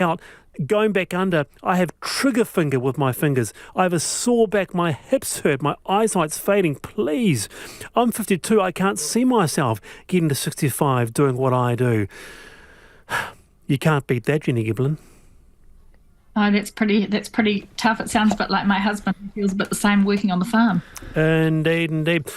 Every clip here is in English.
out. Going back under, I have trigger finger with my fingers. I have a sore back, my hips hurt, my eyesight's fading. Please. I'm 52, I can't see myself getting to 65 doing what I do. You can't beat that, Jenny Giblin. Oh, that's pretty tough. It sounds a bit like my husband. He feels a bit the same working on the farm. Indeed.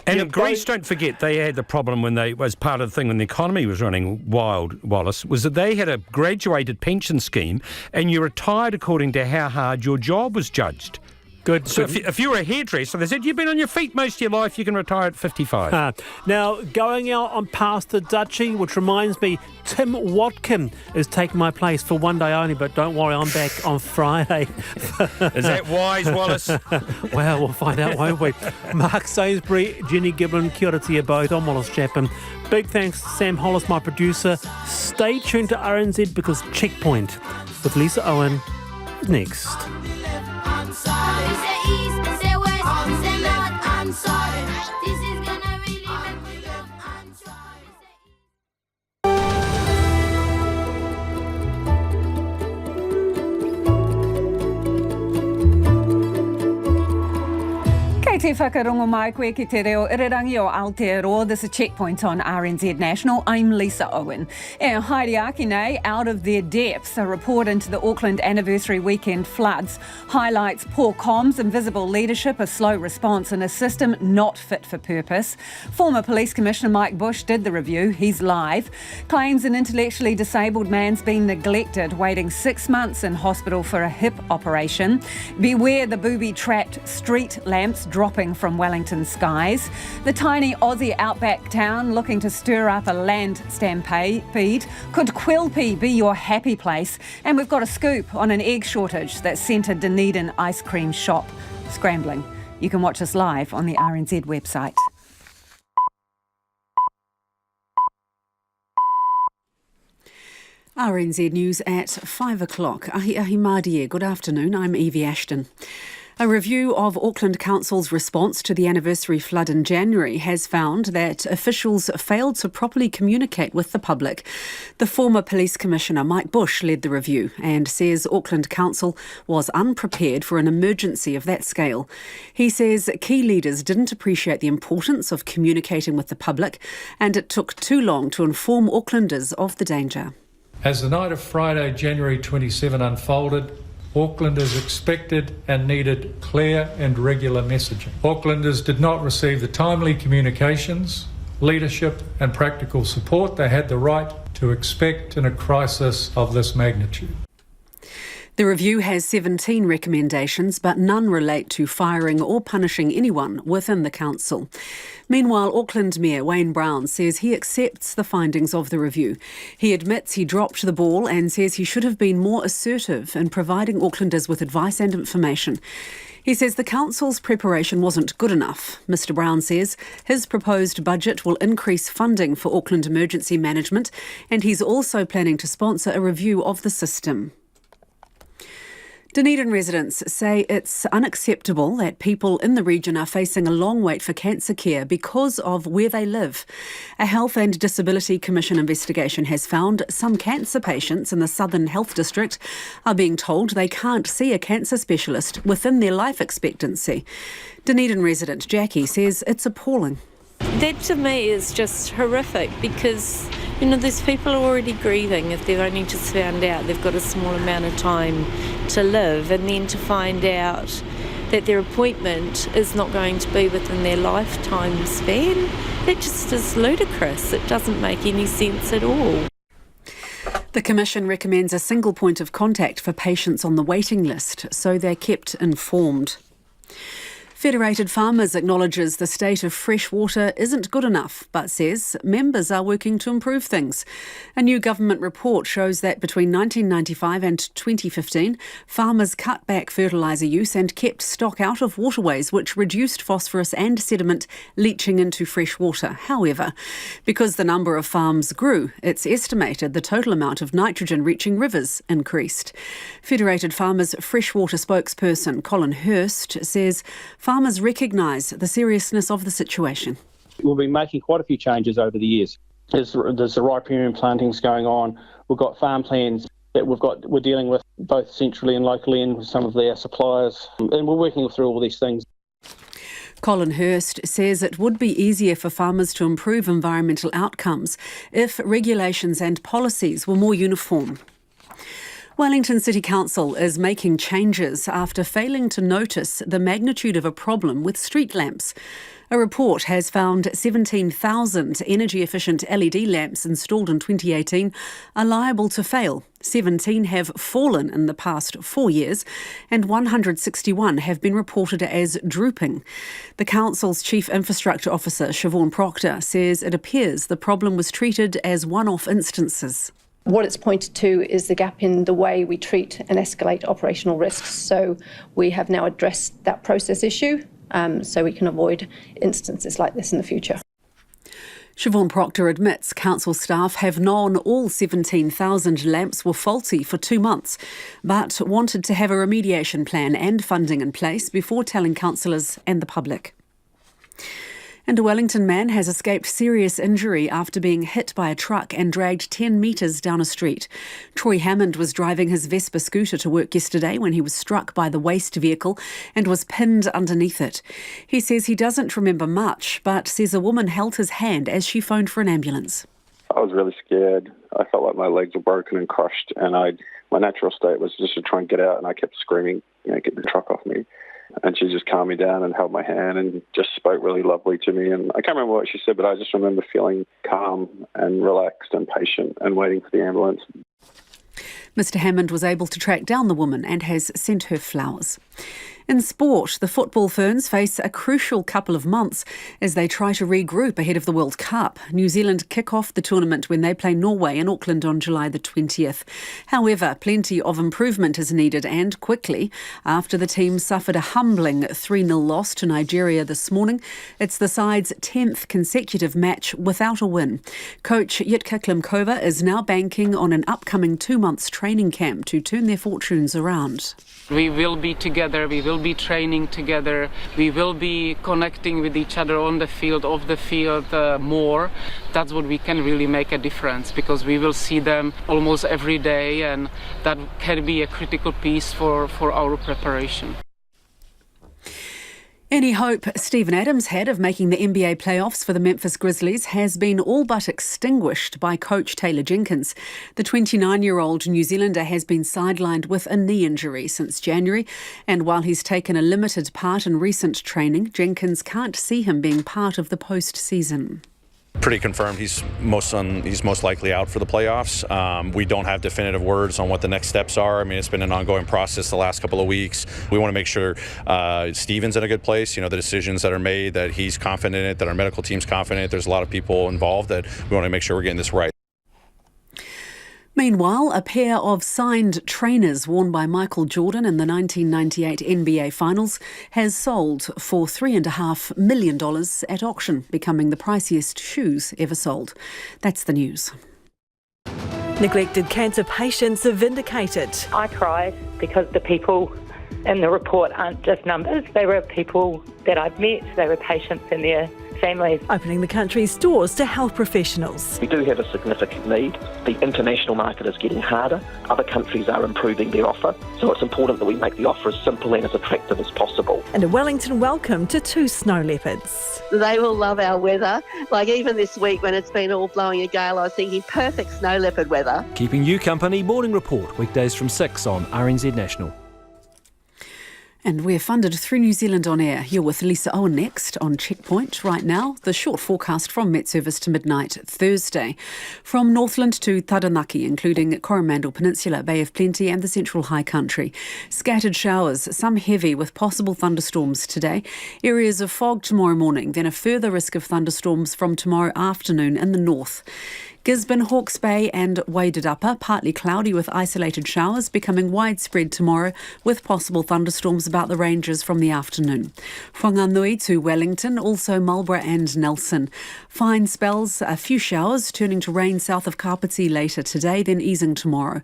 And Greece, don't forget, they had the problem when they was part of the thing when the economy was running wild, Wallace, was that they had a graduated pension scheme and you retired according to how hard your job was judged. Good. So if you were a hairdresser, they said, you've been on your feet most of your life, you can retire at 55. Now, going out on past the Duchy, which reminds me, Tim Watkin is taking my place for one day only, but don't worry, I'm back on Friday. Is that wise, Wallace? Well, we'll find out, won't we? Mark Sainsbury, Jenny Giblin, kia ora to you both. I'm Wallace Chapman. Big thanks to Sam Hollis, my producer. Stay tuned to RNZ because Checkpoint with Lisa Owen is next. Te whakarongo mai koe ki te reo irirangi o Aotearoa. This is Checkpoint on RNZ National. I'm Lisa Owen. And Haere nei, out of their depths, a report into the Auckland anniversary weekend floods highlights poor comms, invisible leadership, a slow response and a system not fit for purpose. Former Police Commissioner Mike Bush did the review. He's live. Claims an intellectually disabled man's been neglected, waiting 6 months in hospital for a hip operation. Beware the booby-trapped street lamps dropping from Wellington skies. The tiny Aussie outback town looking to stir up a land stampede. Could Quilpie be your happy place? And we've got a scoop on an egg shortage that sent a Dunedin ice cream shop scrambling. You can watch us live on the RNZ website. RNZ News at 5 o'clock. Ahi Madia, good afternoon. I'm Evie Ashton. A review of Auckland Council's response to the anniversary flood in January has found that officials failed to properly communicate with the public. The former Police Commissioner Mike Bush led the review and says Auckland Council was unprepared for an emergency of that scale. He says key leaders didn't appreciate the importance of communicating with the public and it took too long to inform Aucklanders of the danger. As the night of Friday, January 27 unfolded, Aucklanders expected and needed clear and regular messaging. Aucklanders did not receive the timely communications, leadership and practical support they had the right to expect in a crisis of this magnitude. The review has 17 recommendations, but none relate to firing or punishing anyone within the council. Meanwhile, Auckland Mayor Wayne Brown says he accepts the findings of the review. He admits he dropped the ball and says he should have been more assertive in providing Aucklanders with advice and information. He says the council's preparation wasn't good enough. Mr Brown says his proposed budget will increase funding for Auckland emergency management, and he's also planning to sponsor a review of the system. Dunedin residents say it's unacceptable that people in the region are facing a long wait for cancer care because of where they live. A Health and Disability Commission investigation has found some cancer patients in the Southern Health District are being told they can't see a cancer specialist within their life expectancy. Dunedin resident Jackie says it's appalling. That to me is just horrific because, you know, these people are already grieving if they've only just found out they've got a small amount of time to live, and then to find out that their appointment is not going to be within their lifetime span. That just is ludicrous. It doesn't make any sense at all. The Commission recommends a single point of contact for patients on the waiting list so they're kept informed. Federated Farmers acknowledges the state of freshwater isn't good enough, but says members are working to improve things. A new government report shows that between 1995 and 2015, farmers cut back fertiliser use and kept stock out of waterways, which reduced phosphorus and sediment leaching into fresh water. However, because the number of farms grew, it's estimated the total amount of nitrogen reaching rivers increased. Federated Farmers freshwater spokesperson Colin Hurst says farmers recognise the seriousness of the situation. We've been making quite a few changes over the years. There's the riparian plantings going on. We've got farm plans that we're dealing with both centrally and locally and with some of their suppliers. And we're working through all these things. Colin Hurst says it would be easier for farmers to improve environmental outcomes if regulations and policies were more uniform. Wellington City Council is making changes after failing to notice the magnitude of a problem with street lamps. A report has found 17,000 energy-efficient LED lamps installed in 2018 are liable to fail. 17 have fallen in the past 4 years and 161 have been reported as drooping. The council's Chief Infrastructure Officer, Siobhan Proctor, says it appears the problem was treated as one-off instances. What it's pointed to is the gap in the way we treat and escalate operational risks. So we have now addressed that process issue so we can avoid instances like this in the future. Siobhan Proctor admits council staff have known all 17,000 lamps were faulty for 2 months, but wanted to have a remediation plan and funding in place before telling councillors and the public. And a Wellington man has escaped serious injury after being hit by a truck and dragged 10 metres down a street. Troy Hammond was driving his Vespa scooter to work yesterday when he was struck by the waste vehicle and was pinned underneath it. He says he doesn't remember much, but says a woman held his hand as she phoned for an ambulance. I was really scared. I felt like my legs were broken and crushed, and my natural state was just to try and get out, and I kept screaming, get the truck off me. And she just calmed me down and held my hand and just spoke really lovely to me. And I can't remember what she said, but I just remember feeling calm and relaxed and patient and waiting for the ambulance. Mr. Hammond was able to track down the woman and has sent her flowers. In sport, the football Ferns face a crucial couple of months as they try to regroup ahead of the World Cup. New Zealand kick off the tournament when they play Norway in Auckland on July the 20th. However, plenty of improvement is needed and quickly after the team suffered a humbling 3-0 loss to Nigeria this morning. It's the side's 10th consecutive match without a win. Coach Jitka Klimkova is now banking on an upcoming 2 months training camp to turn their fortunes around. We will be together, we will be training together, we will be connecting with each other on the field, off the field more. That's what we can really make a difference, because we will see them almost every day, and that can be a critical piece for our preparation. Any hope Stephen Adams had of making the NBA playoffs for the Memphis Grizzlies has been all but extinguished by coach Taylor Jenkins. The 29-year-old New Zealander has been sidelined with a knee injury since January, and while he's taken a limited part in recent training, Jenkins can't see him being part of the postseason. Pretty confirmed he's most likely out for the playoffs. We don't have definitive words on what the next steps are. I mean, it's been an ongoing process the last couple of weeks. We want to make sure Steven's in a good place. The decisions that are made, that he's confident in it, that our medical team's confident. There's a lot of people involved that we want to make sure we're getting this right. Meanwhile, a pair of signed trainers worn by Michael Jordan in the 1998 NBA Finals has sold for $3.5 million at auction, becoming the priciest shoes ever sold. That's the news. Neglected cancer patients are vindicated. I cried because the people in the report aren't just numbers. They were people that I've met. They were patients and their families. Opening the country's doors to health professionals. We do have a significant need. The international market is getting harder. Other countries are improving their offer. So it's important that we make the offer as simple and as attractive as possible. And a Wellington welcome to 2 snow leopards. They will love our weather. Like even this week when it's been all blowing a gale, I was thinking perfect snow leopard weather. Keeping you company, Morning Report, weekdays from 6 on RNZ National. And we're funded through New Zealand On Air. You're with Lisa Owen next on Checkpoint. Right now, the short forecast from Met Service to midnight Thursday. From Northland to Taranaki, including Coromandel Peninsula, Bay of Plenty and the Central High Country. Scattered showers, some heavy with possible thunderstorms today. Areas of fog tomorrow morning, then a further risk of thunderstorms from tomorrow afternoon in the north. Gisborne, Hawke's Bay and Wairarapa, partly cloudy with isolated showers, becoming widespread tomorrow with possible thunderstorms about the ranges from the afternoon. Whanganui to Wellington, also Marlborough and Nelson. Fine spells, a few showers, turning to rain south of Kapiti later today, then easing tomorrow.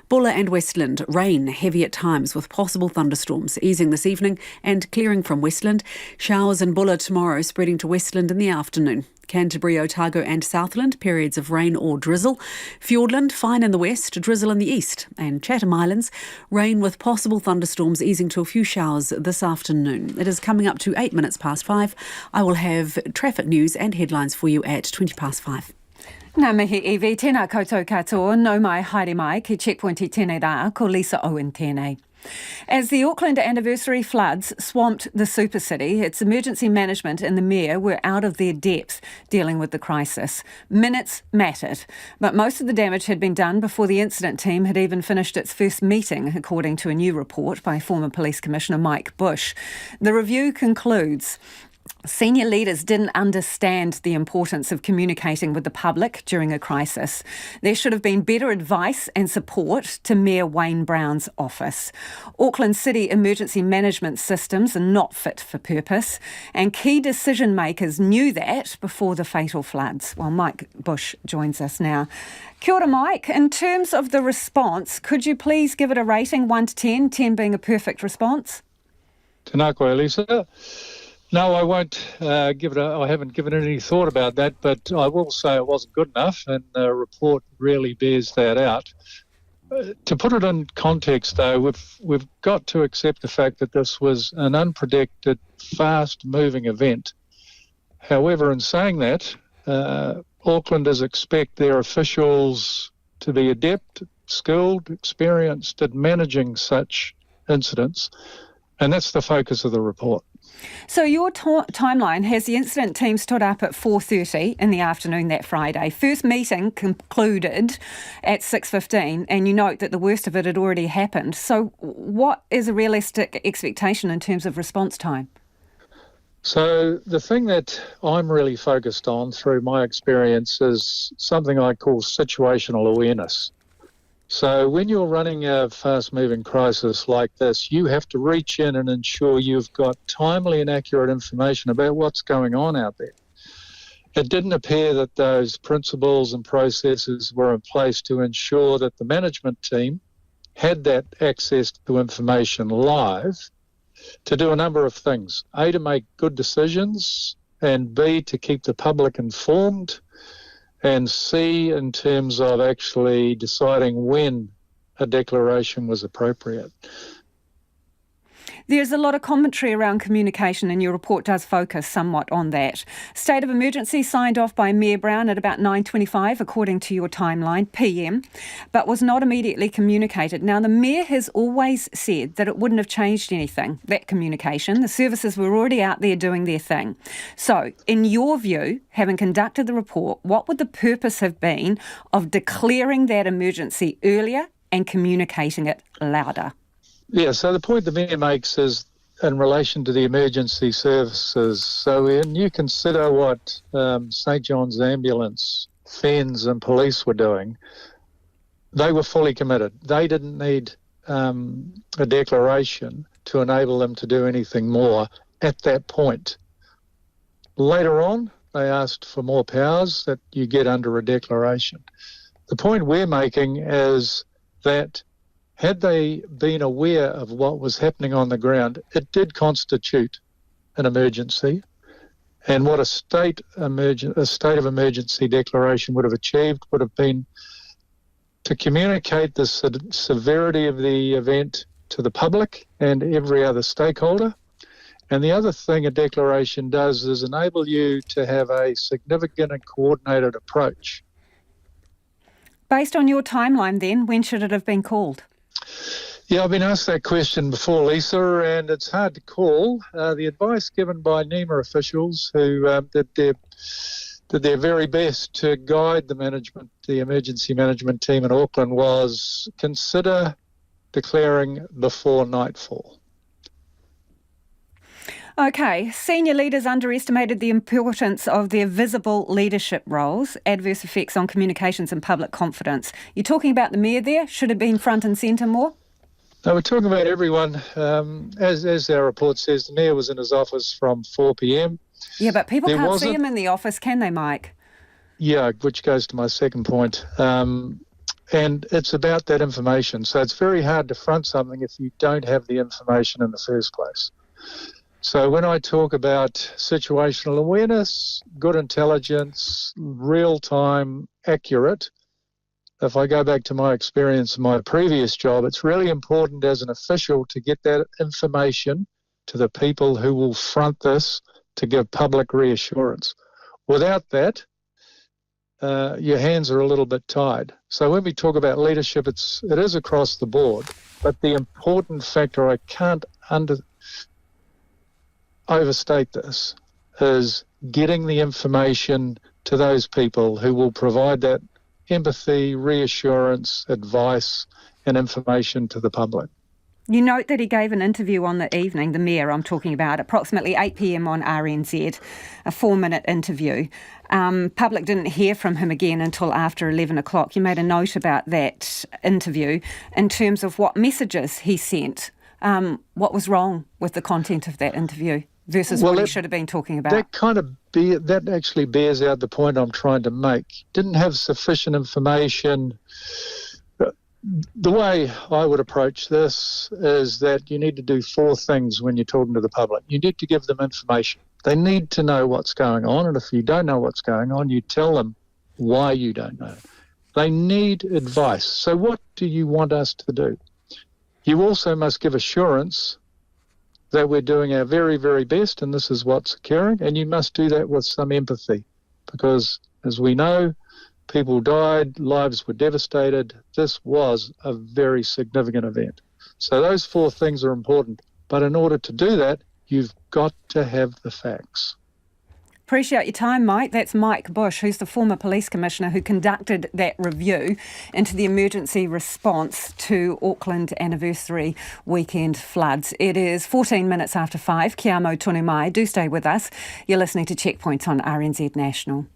Bulla and Westland, rain, heavy at times with possible thunderstorms, easing this evening and clearing from Westland. Showers in Bulla tomorrow, spreading to Westland in the afternoon. Canterbury, Otago and Southland, periods of rain or drizzle. Fiordland, fine in the west, drizzle in the east. And Chatham Islands, rain with possible thunderstorms easing to a few showers this afternoon. It is coming up to 8 minutes past 5. I will have traffic news and headlines for you at 20 past 5. Nā mihi iwi, tēnā koutou katoa, no mai haere mai, ki checkpoint I tēnei rā, ko Lisa Owen tēnei. As the Auckland anniversary floods swamped the super city, its emergency management and the mayor were out of their depth dealing with the crisis. Minutes mattered, but most of the damage had been done before the incident team had even finished its first meeting, according to a new report by former Police Commissioner Mike Bush. The review concludes senior leaders didn't understand the importance of communicating with the public during a crisis. There should have been better advice and support to Mayor Wayne Brown's office. Auckland City emergency management systems are not fit for purpose, and key decision makers knew that before the fatal floods. Well, Mike Bush joins us now. Kia ora, Mike. In terms of the response, could you please give it a rating, 1 to 10, 10 being a perfect response? Tēnā koe, Lisa. No, I won't give it I haven't given it any thought about that, but I will say it wasn't good enough, and the report really bears that out. To put it in context, though, we've got to accept the fact that this was an unpredicted, fast-moving event. However, in saying that, Aucklanders expect their officials to be adept, skilled, experienced at managing such incidents, and that's the focus of the report. So your timeline has the incident team stood up at 4:30 in the afternoon that Friday. First meeting concluded at 6:15, and you note that the worst of it had already happened. So what is a realistic expectation in terms of response time? So the thing that I'm really focused on through my experience is something I call situational awareness. So when you're running a fast-moving crisis like this, you have to reach in and ensure you've got timely and accurate information about what's going on out there. It didn't appear that those principles and processes were in place to ensure that the management team had that access to information live to do a number of things. A, to make good decisions, and B, to keep the public informed, and C, in terms of actually deciding when a declaration was appropriate. There's a lot of commentary around communication, and your report does focus somewhat on that. State of emergency signed off by Mayor Brown at about 9:25, according to your timeline, PM, but was not immediately communicated. Now, the Mayor has always said that it wouldn't have changed anything, that communication. The services were already out there doing their thing. So, in your view, having conducted the report, what would the purpose have been of declaring that emergency earlier and communicating it louder? Yeah, so the point the Mayor makes is in relation to the emergency services. So when you consider what St John's Ambulance, Ferns and police were doing, they were fully committed. They didn't need a declaration to enable them to do anything more at that point. Later on, they asked for more powers that you get under a declaration. The point we're making is that had they been aware of what was happening on the ground, it did constitute an emergency, and what a state of emergency declaration would have achieved would have been to communicate the severity of the event to the public and every other stakeholder. And the other thing a declaration does is enable you to have a significant and coordinated approach. Based on your timeline then, when should it have been called? Yeah, I've been asked that question before, Lisa, and it's hard to call. The advice given by NEMA officials who did their very best to guide the emergency management team in Auckland was consider declaring before nightfall. Okay, senior leaders underestimated the importance of their visible leadership roles, adverse effects on communications and public confidence. You're talking about the Mayor there? Should have been front and centre more? No, we're talking about everyone. As our report says, the Mayor was in his office from 4 p.m. Yeah, but people can't see him in the office, can they, Mike? Yeah, which goes to my second point. And it's about that information. So it's very hard to front something if you don't have the information in the first place. So when I talk about situational awareness, good intelligence, real-time, accurate, if I go back to my experience in my previous job, it's really important as an official to get that information to the people who will front this to give public reassurance. Without that, your hands are a little bit tied. So when we talk about leadership, it is across the board. But the important factor, I can't overstate this, is getting the information to those people who will provide that empathy, reassurance, advice and information to the public. You note that he gave an interview on the evening, the Mayor I'm talking about, approximately 8 p.m. on RNZ, a 4-minute interview. Public didn't hear from him again until after 11 o'clock. You made a note about that interview in terms of what messages he sent. What was wrong with the content of that interview versus what he should have been talking about? That actually bears out the point I'm trying to make. Didn't have sufficient information. The way I would approach this is that you need to do 4 things when you're talking to the public. You need to give them information. They need to know what's going on, and if you don't know what's going on, you tell them why you don't know. They need advice. So what do you want us to do? You also must give assurance that we're doing our very, very best and this is what's occurring, and you must do that with some empathy because, as we know, people died, lives were devastated. This was a very significant event. So those 4 things are important. But in order to do that, you've got to have the facts. Appreciate your time, Mike. That's Mike Bush, who's the former police commissioner who conducted that review into the emergency response to Auckland anniversary weekend floods. It is 14 minutes after 5. Kia amo tonu mai. Do stay with us. You're listening to Checkpoint on RNZ National.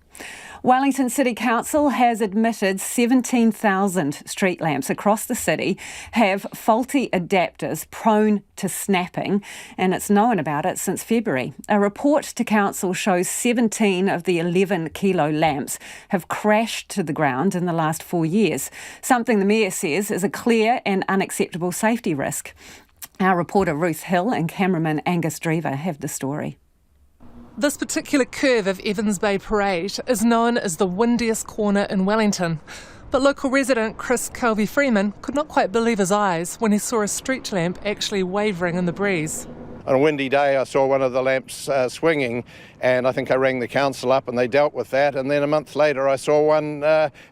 Wellington City Council has admitted 17,000 street lamps across the city have faulty adapters prone to snapping, and it's known about it since February. A report to Council shows 17 of the 11-kilo lamps have crashed to the ground in the last 4 years, something the Mayor says is a clear and unacceptable safety risk. Our reporter Ruth Hill and cameraman Angus Drever have the story. This particular curve of Evans Bay Parade is known as the windiest corner in Wellington. But local resident Chris Calvi-Freeman could not quite believe his eyes when he saw a street lamp actually wavering in the breeze. On a windy day, I saw one of the lamps swinging, and I think I rang the council up and they dealt with that. And then a month later, I saw one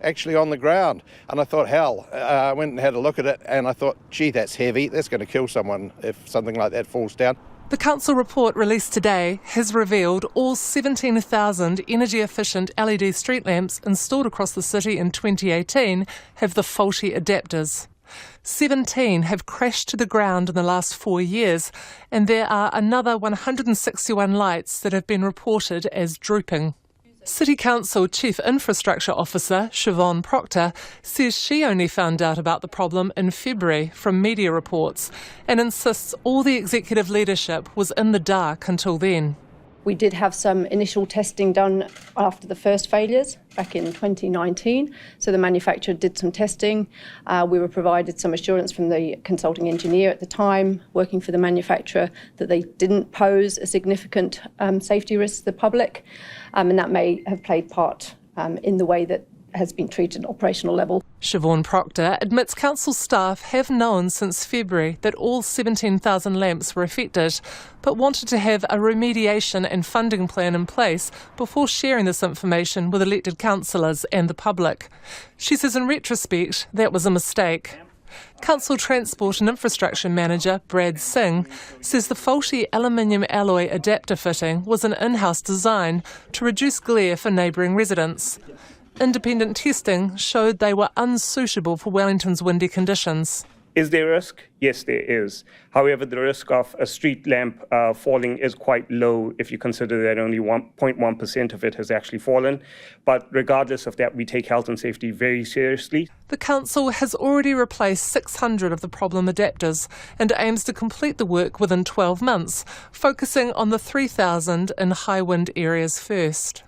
actually on the ground. And I thought, hell, I went and had a look at it and I thought, gee, that's heavy. That's going to kill someone if something like that falls down. The council report released today has revealed all 17,000 energy-efficient LED street lamps installed across the city in 2018 have the faulty adapters. 17 have crashed to the ground in the last 4 years, and there are another 161 lights that have been reported as drooping. City Council Chief Infrastructure Officer Siobhan Proctor says she only found out about the problem in February from media reports and insists all the executive leadership was in the dark until then. We did have some initial testing done after the first failures back in 2019. So the manufacturer did some testing. We were provided some assurance from the consulting engineer at the time, working for the manufacturer, that they didn't pose a significant safety risk to the public. And that may have played part in the way that has been treated at operational level. Siobhan Proctor admits council staff have known since February that all 17,000 lamps were affected, but wanted to have a remediation and funding plan in place before sharing this information with elected councillors and the public. She says in retrospect that was a mistake. Council Transport and Infrastructure Manager Brad Singh says the faulty aluminium alloy adapter fitting was an in-house design to reduce glare for neighbouring residents. Independent testing showed they were unsuitable for Wellington's windy conditions. Is there a risk? Yes, there is. However, the risk of a street lamp falling is quite low if you consider that only 1.1% of it has actually fallen. But regardless of that, we take health and safety very seriously. The council has already replaced 600 of the problem adapters and aims to complete the work within 12 months, focusing on the 3,000 in high wind areas first.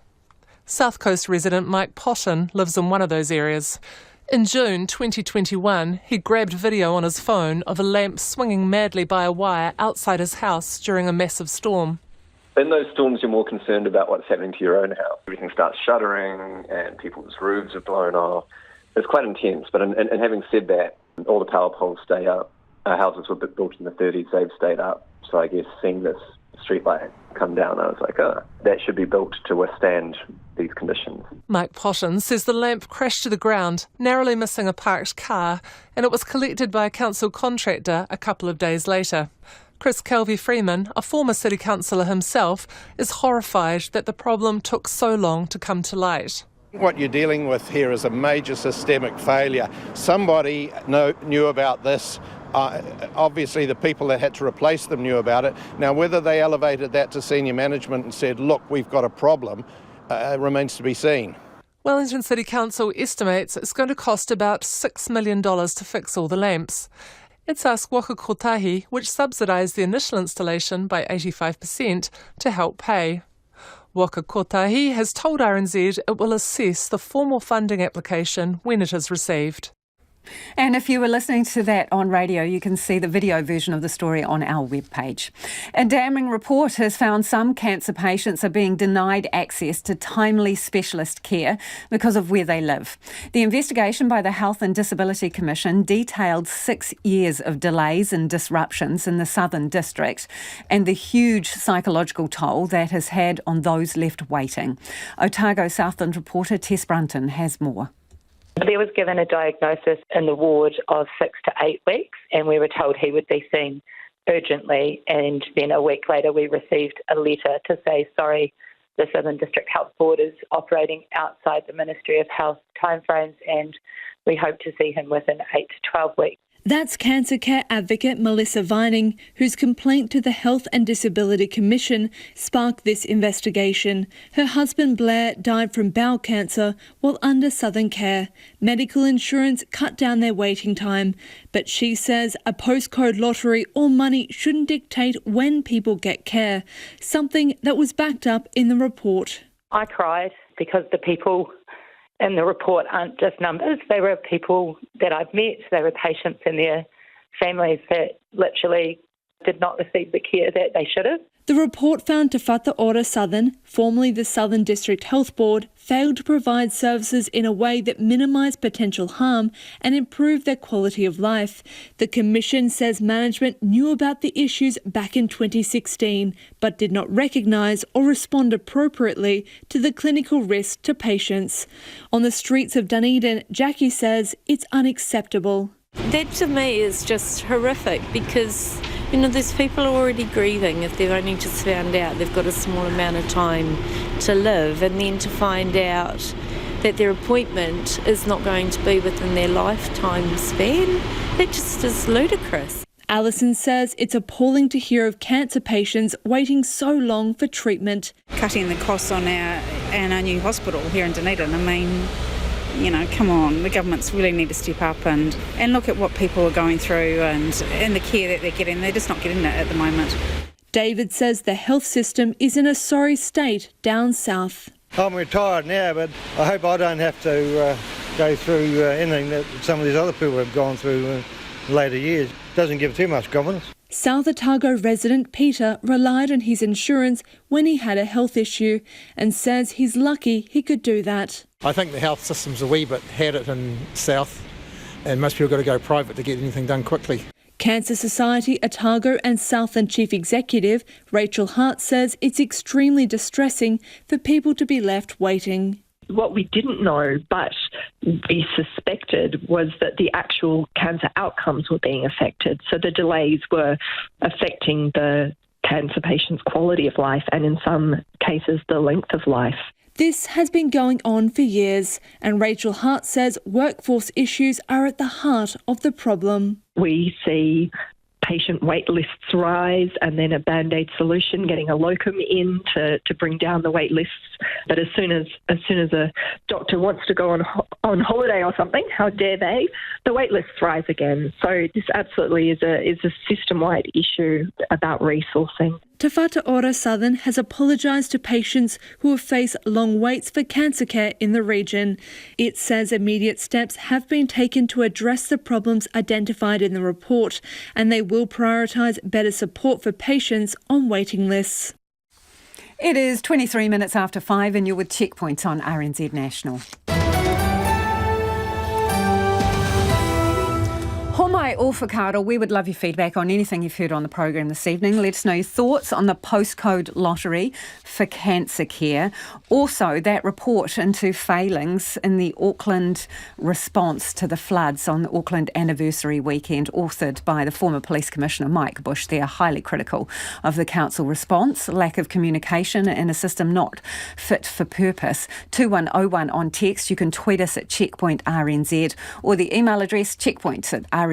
South Coast resident Mike Potton lives in one of those areas. In June 2021, he grabbed video on his phone of a lamp swinging madly by a wire outside his house during a massive storm. In those storms, you're more concerned about what's happening to your own house. Everything starts shuddering and people's roofs are blown off. It's quite intense, but and having said that, all the power poles stay up. Our houses were built in the 30s, they've stayed up. So I guess seeing this streetlight come down, I was like, that should be built to withstand these conditions. Mike Potton says the lamp crashed to the ground, narrowly missing a parked car, and it was collected by a council contractor a couple of days later. Chris Kelvey-Freeman, a former city councillor himself, is horrified that the problem took so long to come to light. What you're dealing with here is a major systemic failure. Somebody knew about this. Obviously, the people that had to replace them knew about it. Now, whether they elevated that to senior management and said, look, we've got a problem, remains to be seen. Wellington City Council estimates it's going to cost about $6 million to fix all the lamps. It's asked Waka Kotahi, which subsidised the initial installation by 85%, to help pay. Waka Kotahi has told RNZ it will assess the formal funding application when it is received. And if you were listening to that on radio, you can see the video version of the story on our webpage. A damning report has found some cancer patients are being denied access to timely specialist care because of where they live. The investigation by the Health and Disability Commission detailed 6 years of delays and disruptions in the Southern District and the huge psychological toll that has had on those left waiting. Otago Southland reporter Tess Brunton has more. There was given a diagnosis in the ward of 6 to 8 weeks, and we were told he would be seen urgently. And then a week later, we received a letter to say, sorry, the Southern District Health Board is operating outside the Ministry of Health timeframes, and we hope to see him within 8 to 12 weeks. That's cancer care advocate Melissa Vining, whose complaint to the Health and Disability Commission sparked this investigation. Her husband Blair died from bowel cancer while under Southern care. Medical insurance cut down their waiting time, but she says a postcode lottery or money shouldn't dictate when people get care, something that was backed up in the report. I cried because the people in the report aren't just numbers. They were people that I've met. They were patients and their families that literally did not receive the care that they should have. The report found Te Whatu Ora Southern, formerly the Southern District Health Board, failed to provide services in a way that minimised potential harm and improved their quality of life. The Commission says management knew about the issues back in 2016, but did not recognise or respond appropriately to the clinical risk to patients. On the streets of Dunedin, Jackie says it's unacceptable. That to me is just horrific because, you know, these people are already grieving if they've only just found out they've got a small amount of time to live, and then to find out that their appointment is not going to be within their lifetime span, that just is ludicrous. Alison says it's appalling to hear of cancer patients waiting so long for treatment. Cutting the costs on our new hospital here in Dunedin, I mean, you know, come on, the governments really need to step up and look at what people are going through and the care that they're getting. They're just not getting it at the moment. David says the health system is in a sorry state down south. I'm retired now, but I hope I don't have to go through anything that some of these other people have gone through in later years. Doesn't give too much confidence. South Otago resident Peter relied on his insurance when he had a health issue and says he's lucky he could do that. I think the health system's a wee bit had it in South, and most people got to go private to get anything done quickly. Cancer Society Otago and Southland Chief Executive Rachel Hart says it's extremely distressing for people to be left waiting. What we didn't know, but we suspected, was that the actual cancer outcomes were being affected. So the delays were affecting the cancer patient's quality of life and in some cases the length of life. This has been going on for years, and Rachel Hart says workforce issues are at the heart of the problem. We see patient wait lists rise and then a band-aid solution, getting a locum in to bring down the wait lists. But as soon as a doctor wants to go on holiday or something, how dare they, the wait lists rise again. So this absolutely is a system-wide issue about resourcing. Te Whatu Ora Southern has apologised to patients who have faced long waits for cancer care in the region. It says immediate steps have been taken to address the problems identified in the report, and they will prioritise better support for patients on waiting lists. It is 23 minutes after 5 and you're with Checkpoints on RNZ National. Homai o whakaaro, we would love your feedback on anything you've heard on the program this evening. Let us know your thoughts on the postcode lottery for cancer care. Also, that report into failings in the Auckland response to the floods on the Auckland anniversary weekend, authored by the former Police Commissioner Mike Bush. They are highly critical of the council response, lack of communication and a system not fit for purpose. 2101 on text. You can tweet us at Checkpoint RNZ or the email address checkpoints@rnz.co.nz.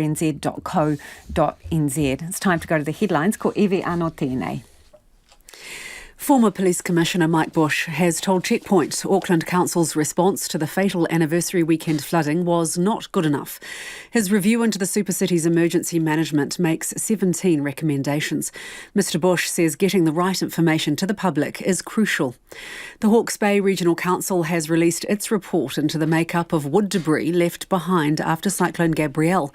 It's time to go to the headlines. Ko Evi anō tēnei. Former Police Commissioner Mike Bush has told Checkpoint Auckland Council's response to the fatal anniversary weekend flooding was not good enough. His review into the Supercity's emergency management makes 17 recommendations. Mr Bush says getting the right information to the public is crucial. The Hawke's Bay Regional Council has released its report into the makeup of wood debris left behind after Cyclone Gabrielle.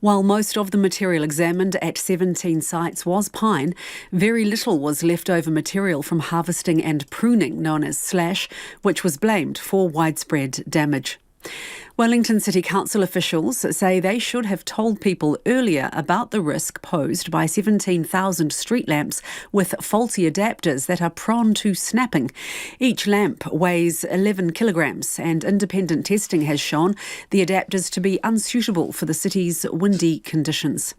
While most of the material examined at 17 sites was pine, very little was leftover material from harvesting and pruning, known as slash, which was blamed for widespread damage. Wellington City Council officials say they should have told people earlier about the risk posed by 17,000 street lamps with faulty adapters that are prone to snapping. Each lamp weighs 11 kilograms and independent testing has shown the adapters to be unsuitable for the city's windy conditions.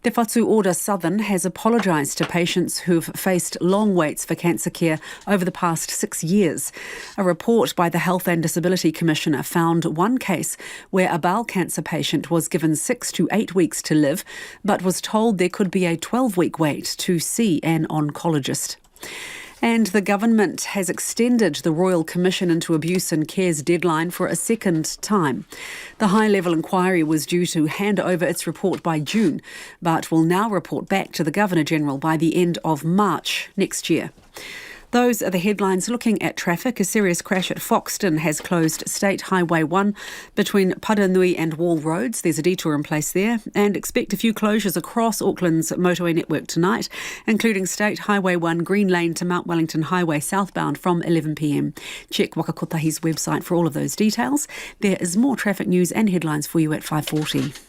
Te Whatu Ora Southern has apologised to patients who've faced long waits for cancer care over the past 6 years. A report by the Health and Disability Commissioner found one case where a bowel cancer patient was given 6 to 8 weeks to live, but was told there could be a 12-week wait to see an oncologist. And the government has extended the Royal Commission into Abuse and Care's deadline for a second time. The high-level inquiry was due to hand over its report by June, but will now report back to the Governor-General by the end of March next year. Those are the headlines. Looking at traffic, a serious crash at Foxton has closed State Highway 1 between Paranui and Wall Roads. There's a detour in place there, and expect a few closures across Auckland's motorway network tonight, including State Highway 1 Green Lane to Mount Wellington Highway southbound from 11 p.m. Check Wakakotahi's website for all of those details. There is more traffic news and headlines for you at 5:40.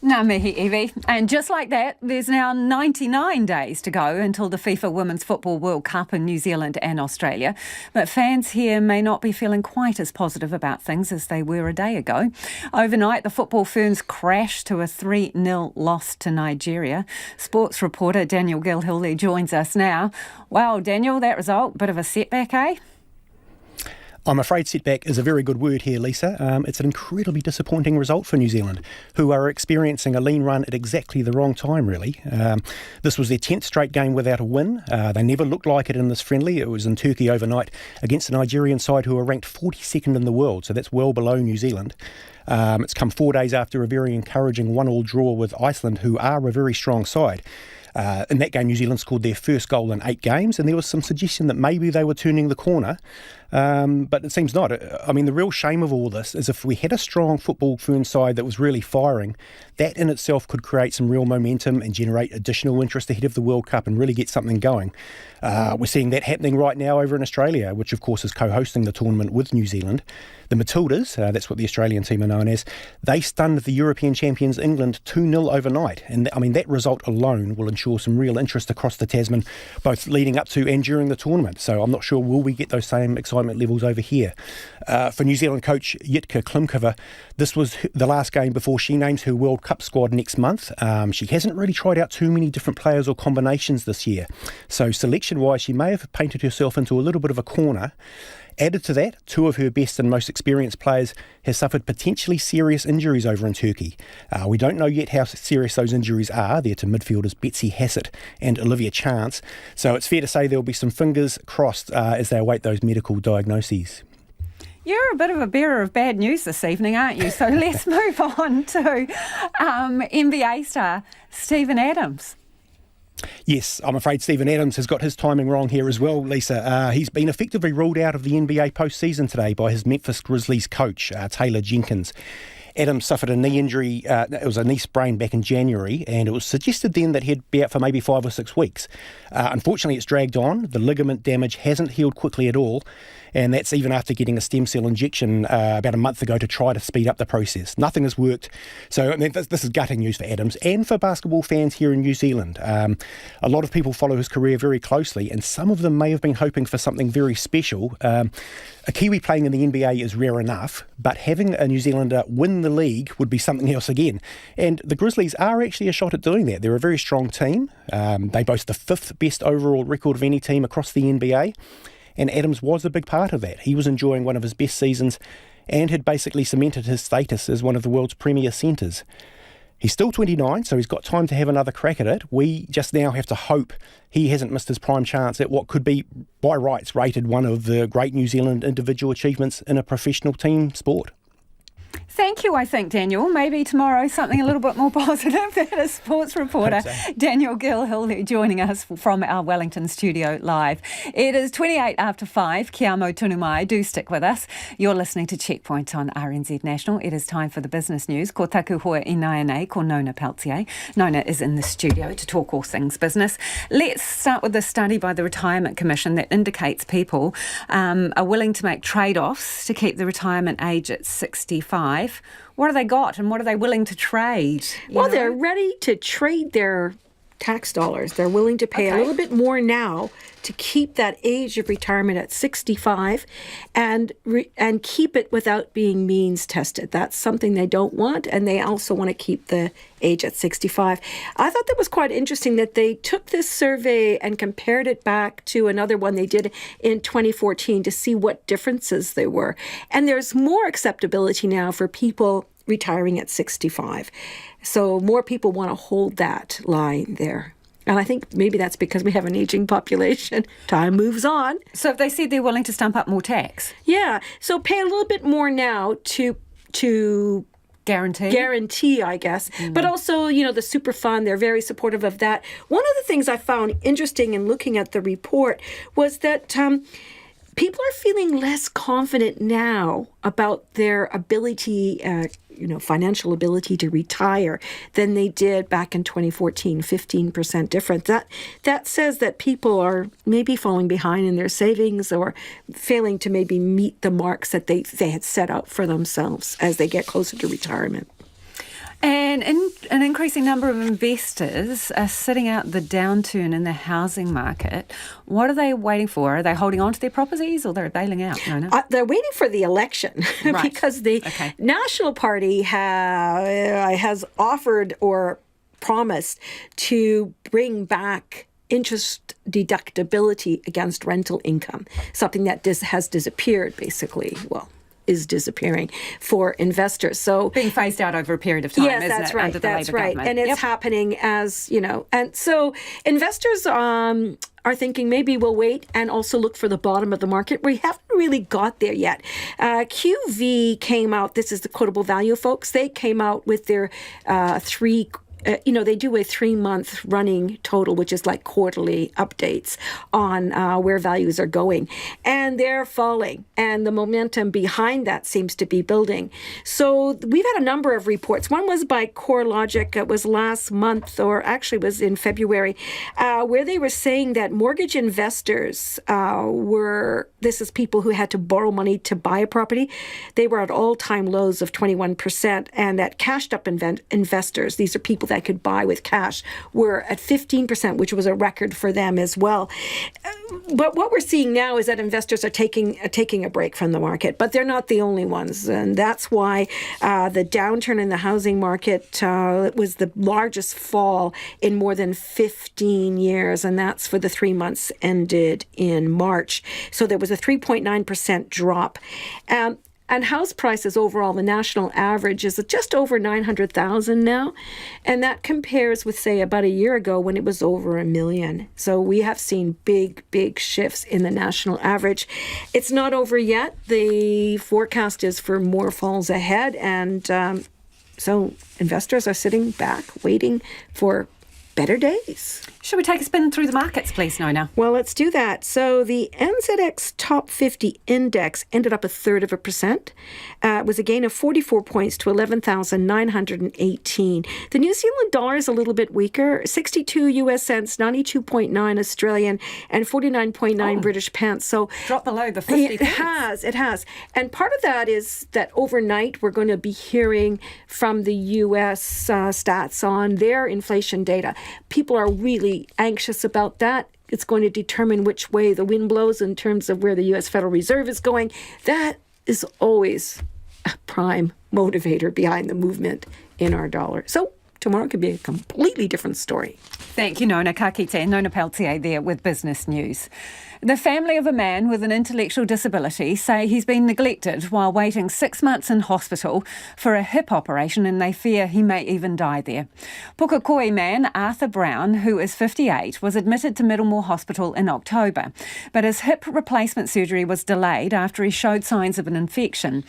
Ngā mihi, Evie. And just like that, there's now 99 days to go until the FIFA Women's Football World Cup in New Zealand and Australia. But fans here may not be feeling quite as positive about things as they were a day ago. Overnight, the football Ferns crashed to a 3-0 loss to Nigeria. Sports reporter Daniel Gilhilly joins us now. Wow, Daniel, that result, bit of a setback, eh? I'm afraid setback is a very good word here, Lisa. It's an incredibly disappointing result for New Zealand, who are experiencing a lean run at exactly the wrong time, really. This was their 10th straight game without a win. They never looked like it in this friendly. It was in Turkey overnight against a Nigerian side who are ranked 42nd in the world, so that's well below New Zealand. It's come 4 days after a very encouraging 1-1 draw with Iceland, who are a very strong side. In that game, New Zealand scored their first goal in 8 games, and there was some suggestion that maybe they were turning the corner, but it seems not. I mean, the real shame of all this is if we had a strong football Ferns side that was really firing, that in itself could create some real momentum and generate additional interest ahead of the World Cup and really get something going. We're seeing that happening right now over in Australia, which of course is co-hosting the tournament with New Zealand. The Matildas, that's what the Australian team are known as, they stunned the European champions England 2-0 overnight. And I mean, that result alone will ensure some real interest across the Tasman, both leading up to and during the tournament. So I'm not sure, will we get those same excitement levels over here? For New Zealand coach Jitka Klimkova, this was the last game before she names her World Cup squad next month. She hasn't really tried out too many different players or combinations this year. So selection-wise, she may have painted herself into a little bit of a corner. Added to that, 2 of her best and most experienced players have suffered potentially serious injuries over in Turkey. We don't know yet how serious those injuries are. They're to midfielders Betsy Hassett and Olivia Chance. So it's fair to say there'll be some fingers crossed as they await those medical diagnoses. You're a bit of a bearer of bad news this evening, aren't you? So let's move on to NBA star Stephen Adams. Yes, I'm afraid Stephen Adams has got his timing wrong here as well, Lisa. He's been effectively ruled out of the NBA postseason today by his Memphis Grizzlies coach, Taylor Jenkins. Adams suffered a knee injury, it was a knee sprain back in January, and it was suggested then that he'd be out for maybe 5 or 6 weeks. Unfortunately, it's dragged on. The ligament damage hasn't healed quickly at all, and that's even after getting a stem cell injection about a month ago to try to speed up the process. Nothing has worked. So this is gutting news for Adams and for basketball fans here in New Zealand. A lot of people follow his career very closely, and some of them may have been hoping for something very special. A Kiwi playing in the NBA is rare enough, but having a New Zealander win the league would be something else again. And the Grizzlies are actually a shot at doing that. They're a very strong team. They boast the 5th best overall record of any team across the NBA. And Adams was a big part of that. He was enjoying one of his best seasons and had basically cemented his status as one of the world's premier centres. He's still 29, so he's got time to have another crack at it. We just now have to hope he hasn't missed his prime chance at what could be, by rights, rated one of the great New Zealand individual achievements in a professional team sport. Thank you, I think, Daniel. Maybe tomorrow something a little bit more positive. That is sports reporter Daniel Gilhill joining us from our Wellington studio live. It is 28 after 5. Kia mau tunu mai. Do stick with us. You're listening to Checkpoint on RNZ National. It is time for the business news. Ko taku hoa I Naianei, ko Nona Peltier. Nona is in the studio to talk all things business. Let's start with a study by the Retirement Commission that indicates people are willing to make trade-offs to keep the retirement age at 65. What have they got and what are they willing to trade? Well, they're ready to trade their tax dollars. They're willing to pay a little bit more now to keep that age of retirement at 65 and keep it without being means tested. That's something they don't want, and they also want to keep the age at 65. I thought that was quite interesting that they took this survey and compared it back to another one they did in 2014 to see what differences there were. And there's more acceptability now for people retiring at 65. So more people want to hold that line there. And I think maybe that's because we have an aging population. Time moves on. So if they said they're willing to stump up more tax? Yeah. So pay a little bit more now to guarantee, I guess. Mm-hmm. But also, the super fund, they're very supportive of that. One of the things I found interesting in looking at the report was that people are feeling less confident now about their ability, financial ability to retire than they did back in 2014, 15% different. That says that people are maybe falling behind in their savings or failing to maybe meet the marks that they had set out for themselves as they get closer to retirement. And an increasing number of investors are sitting out the downturn in the housing market. What are they waiting for? Are they holding on to their properties or they're bailing out? They're waiting for the election because the National Party has offered or promised to bring back interest deductibility against rental income, something that has disappeared basically. Well, is disappearing for investors. So being phased out over a period of time, yes, isn't that's it, right. under the That's Labour right. government? And it's happening as, and so investors are thinking maybe we'll wait and also look for the bottom of the market. We haven't really got there yet. QV came out, this is the quotable value folks, they came out with their they do a 3-month running total, which is like quarterly updates on where values are going. And they're falling. And the momentum behind that seems to be building. So we've had a number of reports. One was by CoreLogic. It was last month, or actually was in February, where they were saying that mortgage investors this is people who had to borrow money to buy a property. They were at all-time lows of 21%. And that cashed-up investors, these are people that could buy with cash, were at 15%, which was a record for them as well. But what we're seeing now is that investors are taking a break from the market, but they're not the only ones. And that's why the downturn in the housing market was the largest fall in more than 15 years, and that's for the 3 months ended in March. So there was a 3.9% drop. And house prices overall, the national average is just over 900,000 now. And that compares with, say, about a year ago when it was over 1 million. So we have seen big, big shifts in the national average. It's not over yet. The forecast is for more falls ahead. And so investors are sitting back, waiting for better days. Should we take a spin through the markets, please, Nona? Well, let's do that. So the NZX Top 50 Index ended up 0.33%. It was a gain of 44 points to 11,918. The New Zealand dollar is a little bit weaker, 62 US cents, 92.9 Australian, and 49.9 British pence. So drop below the 50 It has. And part of that is that overnight we're going to be hearing from the US stats on their inflation data. People are really anxious about that. It's going to determine which way the wind blows in terms of where the US Federal Reserve is going. That is always a prime motivator behind the movement in our dollar. So tomorrow could be a completely different story. Thank you, Nona. Ka kite, Nona Peltier there with Business News. The family of a man with an intellectual disability say he's been neglected while waiting 6 months in hospital for a hip operation, and they fear he may even die there. Pukekohe man Arthur Brown, who is 58, was admitted to Middlemore Hospital in October, but his hip replacement surgery was delayed after he showed signs of an infection.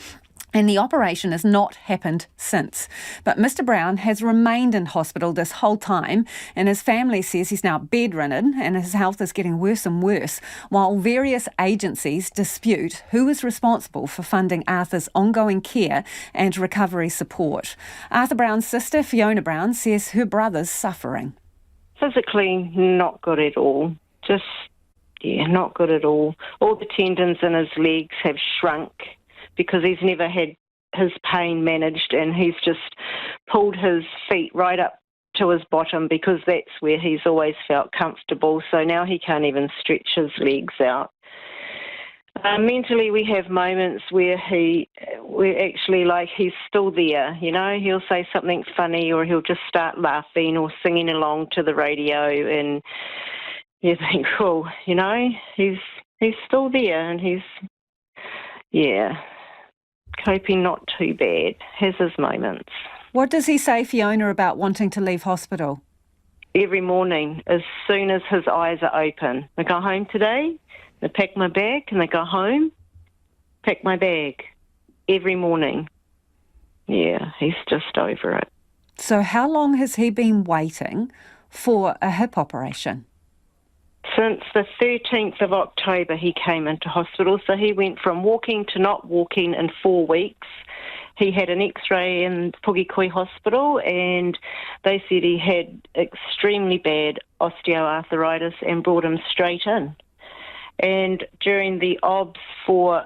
And the operation has not happened since. But Mr. Brown has remained in hospital this whole time, and his family says he's now bedridden and his health is getting worse and worse, while various agencies dispute who is responsible for funding Arthur's ongoing care and recovery support. Arthur Brown's sister, Fiona Brown, says her brother's suffering. Physically, not good at all. Not good at all. All the tendons in his legs have shrunk, because he's never had his pain managed, and he's just pulled his feet right up to his bottom because that's where he's always felt comfortable. So now he can't even stretch his legs out. Mentally, we have moments where we're actually like he's still there, you know. He'll say something funny, or he'll just start laughing or singing along to the radio, and you think, oh, you know, he's still there, and he's coping not too bad, has his moments. What does he say, Fiona, about wanting to leave hospital? Every morning, as soon as his eyes are open. I go home today, I pack my bag, and I go home, pack my bag. Every morning. Yeah, he's just over it. So how long has he been waiting for a hip operation? Since the 13th of October, he came into hospital. So he went from walking to not walking in 4 weeks. He had an x-ray in Pukekohe Hospital, and they said he had extremely bad osteoarthritis and brought him straight in. And during the OBS for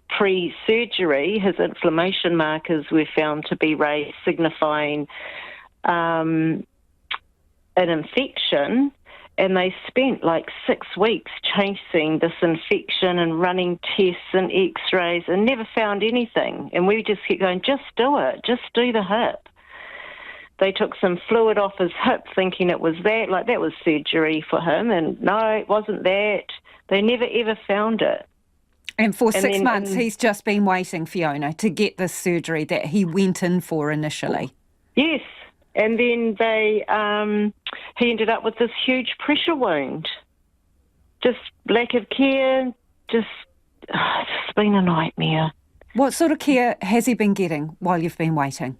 pre-surgery, his inflammation markers were found to be raised, signifying an infection. And they spent like 6 weeks chasing this infection and running tests and x-rays and never found anything. And we just kept going, just do it, just do the hip. They took some fluid off his hip thinking it was that, like that was surgery for him. And no, it wasn't that. They never ever found it. And for 6 months, he's just been waiting, Fiona, to get this surgery that he went in for initially. Yes. And then he ended up with this huge pressure wound. Just lack of care, it's been a nightmare. What sort of care has he been getting while you've been waiting?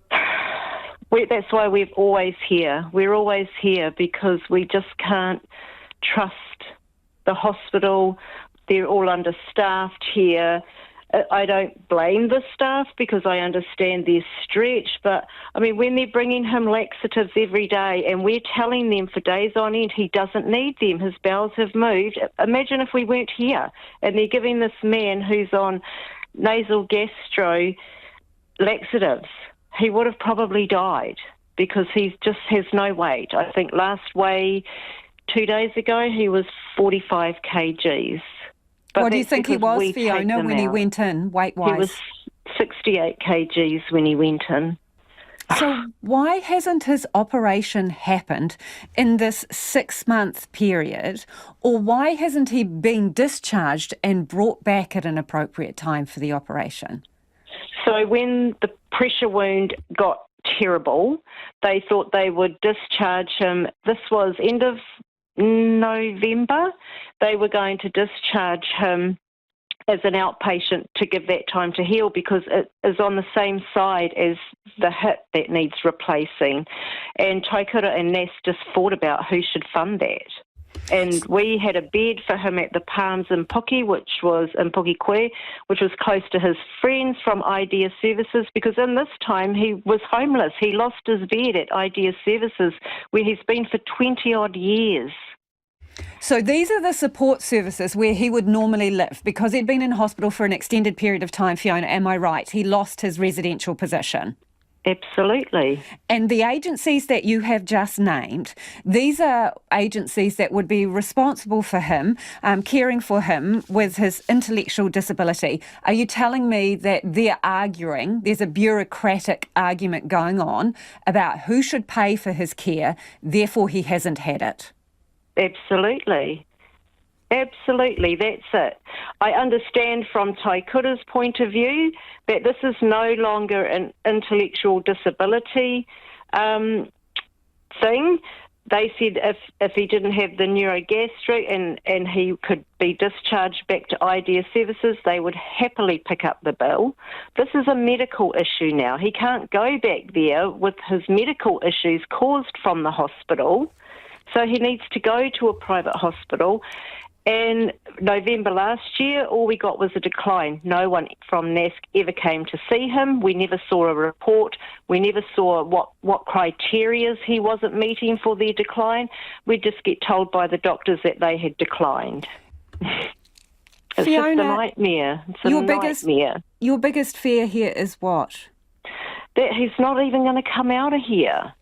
That's why we're always here. We're always here because we just can't trust the hospital. They're all understaffed here. I don't blame the staff because I understand their stretch, but I mean, when they're bringing him laxatives every day and we're telling them for days on end he doesn't need them, his bowels have moved. Imagine if we weren't here and they're giving this man who's on nasal gastro laxatives. He would have probably died because he just has no weight. I think last weigh 2 days ago he was 45 kgs. But what do you think he was, Fiona, when he went in, weight-wise? He was 68 kgs when he went in. So why hasn't his operation happened in this 6-month period, or why hasn't he been discharged and brought back at an appropriate time for the operation? So when the pressure wound got terrible, they thought they would discharge him. This was end of November. They were going to discharge him as an outpatient to give that time to heal, because it is on the same side as the hip that needs replacing. And Taikura and NAS just fought about who should fund that. And we had a bed for him at the Palms in Puki, which was in Puki, which was close to his friends from Idea Services, because in this time he was homeless. He lost his bed at Idea Services, where he's been for 20-odd years. So these are the support services where he would normally live, because he'd been in hospital for an extended period of time, Fiona, am I right? He lost his residential position. Absolutely. And the agencies that you have just named, these are agencies that would be responsible for him, caring for him with his intellectual disability. Are you telling me that they're arguing, there's a bureaucratic argument going on about who should pay for his care, therefore he hasn't had it? Absolutely. Absolutely, that's it. I understand from Taikura's point of view that this is no longer an intellectual disability thing. They said if he didn't have the neurogastric and he could be discharged back to Idea Services, they would happily pick up the bill. This is a medical issue now. He can't go back there with his medical issues caused from the hospital, so he needs to go to a private hospital. And November last year, all we got was a decline. No one from NASC ever came to see him. We never saw a report. We never saw what criteria he wasn't meeting for their decline. We just get told by the doctors that they had declined. It's Fiona, just a nightmare. It's a nightmare. Your biggest fear here is what? That he's not even going to come out of here.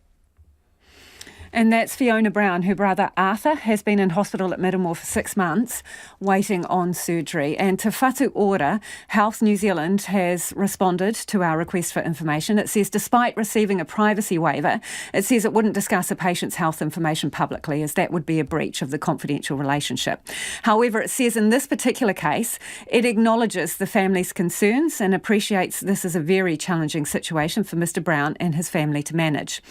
And that's Fiona Brown. Her brother Arthur has been in hospital at Middlemore for 6 months, waiting on surgery. And Te Whatu Ora, Health New Zealand has responded to our request for information. It says despite receiving a privacy waiver, it says it wouldn't discuss a patient's health information publicly, as that would be a breach of the confidential relationship. However, it says in this particular case, it acknowledges the family's concerns and appreciates this is a very challenging situation for Mr Brown and his family to manage.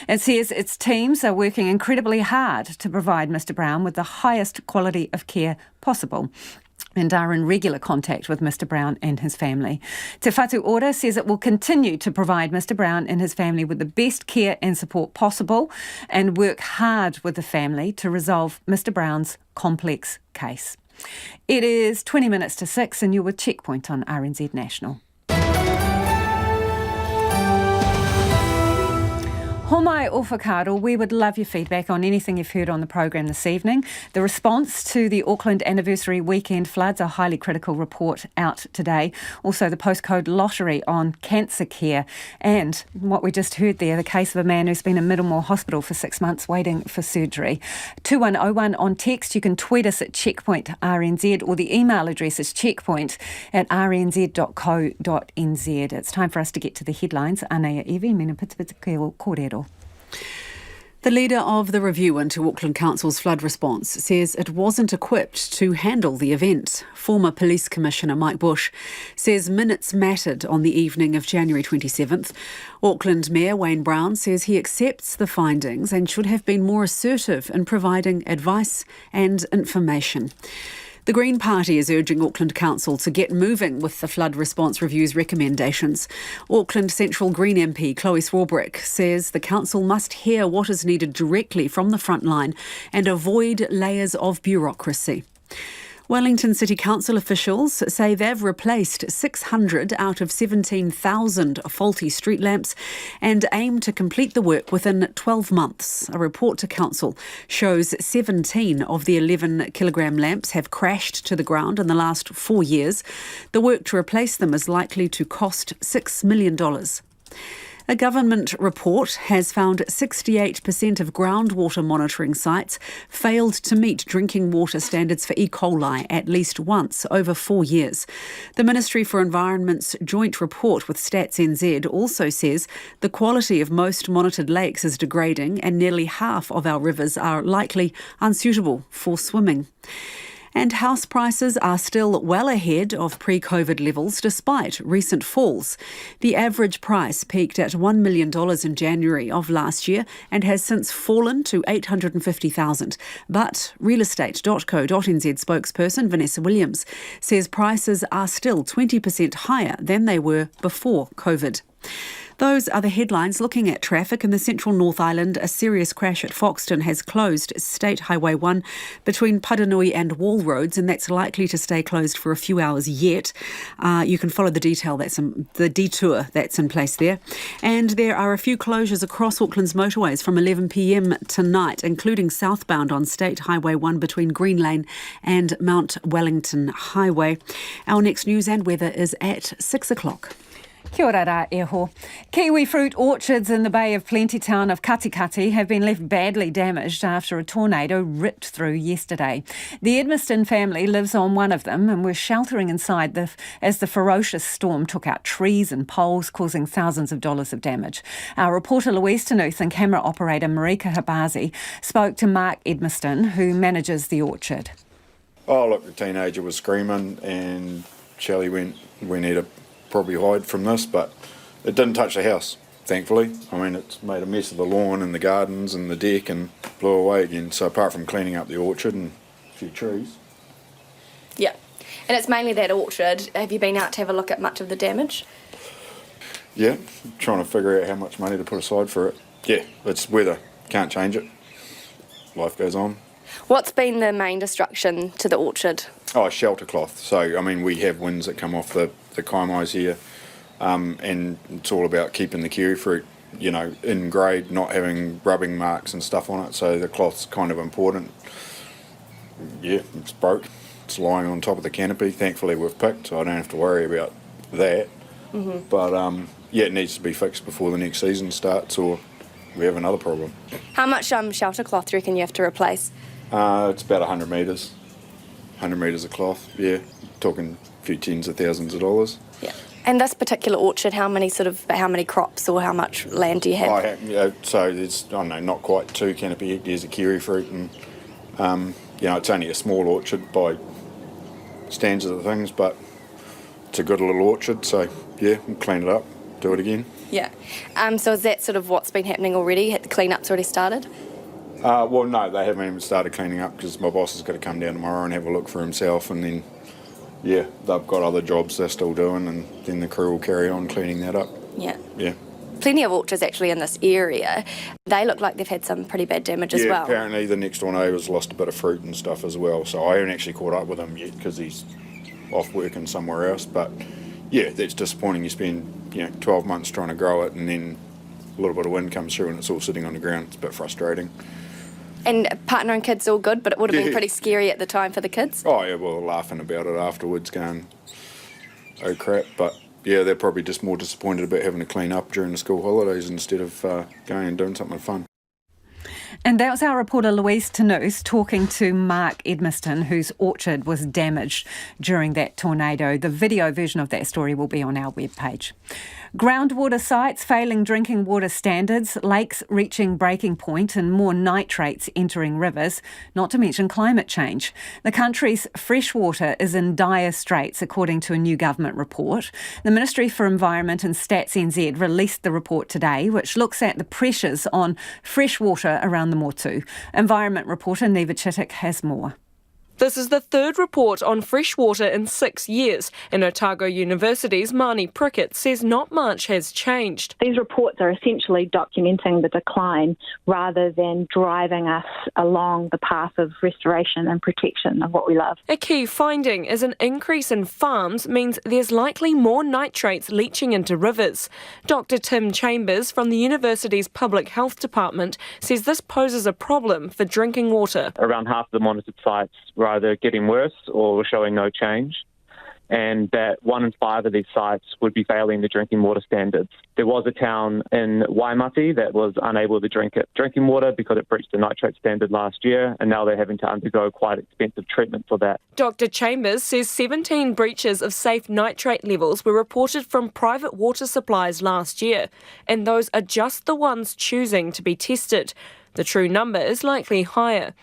It says its teams are working incredibly hard to provide Mr Brown with the highest quality of care possible and are in regular contact with Mr Brown and his family. Te Whatu Ora says it will continue to provide Mr Brown and his family with the best care and support possible and work hard with the family to resolve Mr Brown's complex case. It is 20 minutes to 6 and you're with Checkpoint on RNZ National. Homai o whakaaro, we would love your feedback on anything you've heard on the program this evening. The response to the Auckland anniversary weekend floods, a highly critical report out today. Also the postcode lottery on cancer care. And what we just heard there, the case of a man who's been in Middlemore Hospital for 6 months waiting for surgery. 2101 on text. You can tweet us at Checkpoint RNZ, or the email address is checkpoint@rnz.co.nz. It's time for us to get to the headlines. Anea Evi, mena pitipita kōrero. The leader of the review into Auckland Council's flood response says it wasn't equipped to handle the event. Former Police Commissioner Mike Bush says minutes mattered on the evening of January 27th. Auckland Mayor Wayne Brown says he accepts the findings and should have been more assertive in providing advice and information. The Green Party is urging Auckland Council to get moving with the flood response review's recommendations. Auckland Central Green MP Chloe Swarbrick says the council must hear what is needed directly from the front line and avoid layers of bureaucracy. Wellington City Council officials say they've replaced 600 out of 17,000 faulty street lamps and aim to complete the work within 12 months. A report to Council shows 17 of the 11-kilogram lamps have crashed to the ground in the last 4 years. The work to replace them is likely to cost $6 million. A government report has found 68% of groundwater monitoring sites failed to meet drinking water standards for E. coli at least once over 4 years. The Ministry for Environment's joint report with Stats NZ also says the quality of most monitored lakes is degrading and nearly half of our rivers are likely unsuitable for swimming. And house prices are still well ahead of pre-COVID levels despite recent falls. The average price peaked at $1 million in January of last year and has since fallen to $850,000. But realestate.co.nz spokesperson Vanessa Williams says prices are still 20% higher than they were before COVID. Those are the headlines. Looking at traffic in the central North Island, a serious crash at Foxton has closed State Highway 1 between Padanui and Wall Roads, and that's likely to stay closed for a few hours yet. You can follow the detour that's in place there. And there are a few closures across Auckland's motorways from 11 p.m. tonight, including southbound on State Highway 1 between Green Lane and Mount Wellington Highway. Our next news and weather is at 6 o'clock. Kia ora rā eho. Kiwi fruit orchards in the Bay of Plenty town of Katikati have been left badly damaged after a tornado ripped through yesterday. The Edmiston family lives on one of them and was sheltering inside as the ferocious storm took out trees and poles, causing thousands of dollars of damage. Our reporter Louise Tanuth and camera operator Marika Habazi spoke to Mark Edmiston, who manages the orchard. Oh, look, the teenager was screaming and Shelley went, we need to probably hide from this, but it didn't touch the house, thankfully. I mean, it's made a mess of the lawn and the gardens and the deck and blew away again. So apart from cleaning up the orchard and a few trees. Yeah, and it's mainly that orchard. Have you been out to have a look at much of the damage? Yeah, trying to figure out how much money to put aside for it. Yeah, it's weather, can't change it. Life goes on. What's been the main destruction to the orchard? Oh, shelter cloth. So, I mean, we have winds that come off the kaimais here, and it's all about keeping the kiwi fruit, you know, in grade, not having rubbing marks and stuff on it, so the cloth's kind of important. Yeah, it's broke. It's lying on top of the canopy. Thankfully we've picked, so I don't have to worry about that. Mm-hmm. But, yeah, it needs to be fixed before the next season starts or we have another problem. How much shelter cloth do you reckon you have to replace? It's about 100 metres. 100 metres of cloth, yeah. Talking a few tens of thousands of dollars. Yeah. And this particular orchard, how many crops or how much land do you have? So there's, I don't know, not quite 2 canopy hectares of kiwi fruit, and you know, it's only a small orchard by standards of things, but it's a good little orchard, so yeah, we'll clean it up, do it again. Yeah. So is that sort of what's been happening already? The clean-up's already started? Well, no, they haven't even started cleaning up because my boss has got to come down tomorrow and have a look for himself, and then, yeah, they've got other jobs they're still doing, and then the crew will carry on cleaning that up. Yeah. Yeah. Plenty of orchards actually in this area. They look like they've had some pretty bad damage as well. Yeah, apparently the next door neighbour's lost a bit of fruit and stuff as well, so I haven't actually caught up with him yet because he's off working somewhere else, but yeah, that's disappointing. You spend 12 months trying to grow it, and then a little bit of wind comes through and it's all sitting on the ground. It's a bit frustrating. And partner and kids all good, but it would have been pretty scary at the time for the kids? Oh yeah, well, laughing about it afterwards going, oh crap, but yeah, they're probably just more disappointed about having to clean up during the school holidays instead of going and doing something fun. And that was our reporter Louise Tanuth talking to Mark Edmiston, whose orchard was damaged during that tornado. The video version of that story will be on our webpage. Groundwater sites failing drinking water standards, lakes reaching breaking point and more nitrates entering rivers, not to mention climate change. The country's freshwater is in dire straits, according to a new government report. The Ministry for Environment and Stats NZ released the report today, which looks at the pressures on freshwater around the Motu. Environment reporter Neva Chittick has more. This is the third report on freshwater in 6 years, and Otago University's Marnie Prickett says not much has changed. These reports are essentially documenting the decline rather than driving us along the path of restoration and protection of what we love. A key finding is an increase in farms means there's likely more nitrates leaching into rivers. Dr. Tim Chambers from the university's Public Health Department says this poses a problem for drinking water. Around half the monitored sites were either getting worse or were showing no change, and that 1 in 5 of these sites would be failing the drinking water standards. There was a town in Waimati that was unable to drink drinking water because it breached the nitrate standard last year, and now they're having to undergo quite expensive treatment for that. Dr. Chambers says 17 breaches of safe nitrate levels were reported from private water supplies last year, and those are just the ones choosing to be tested. The true number is likely higher.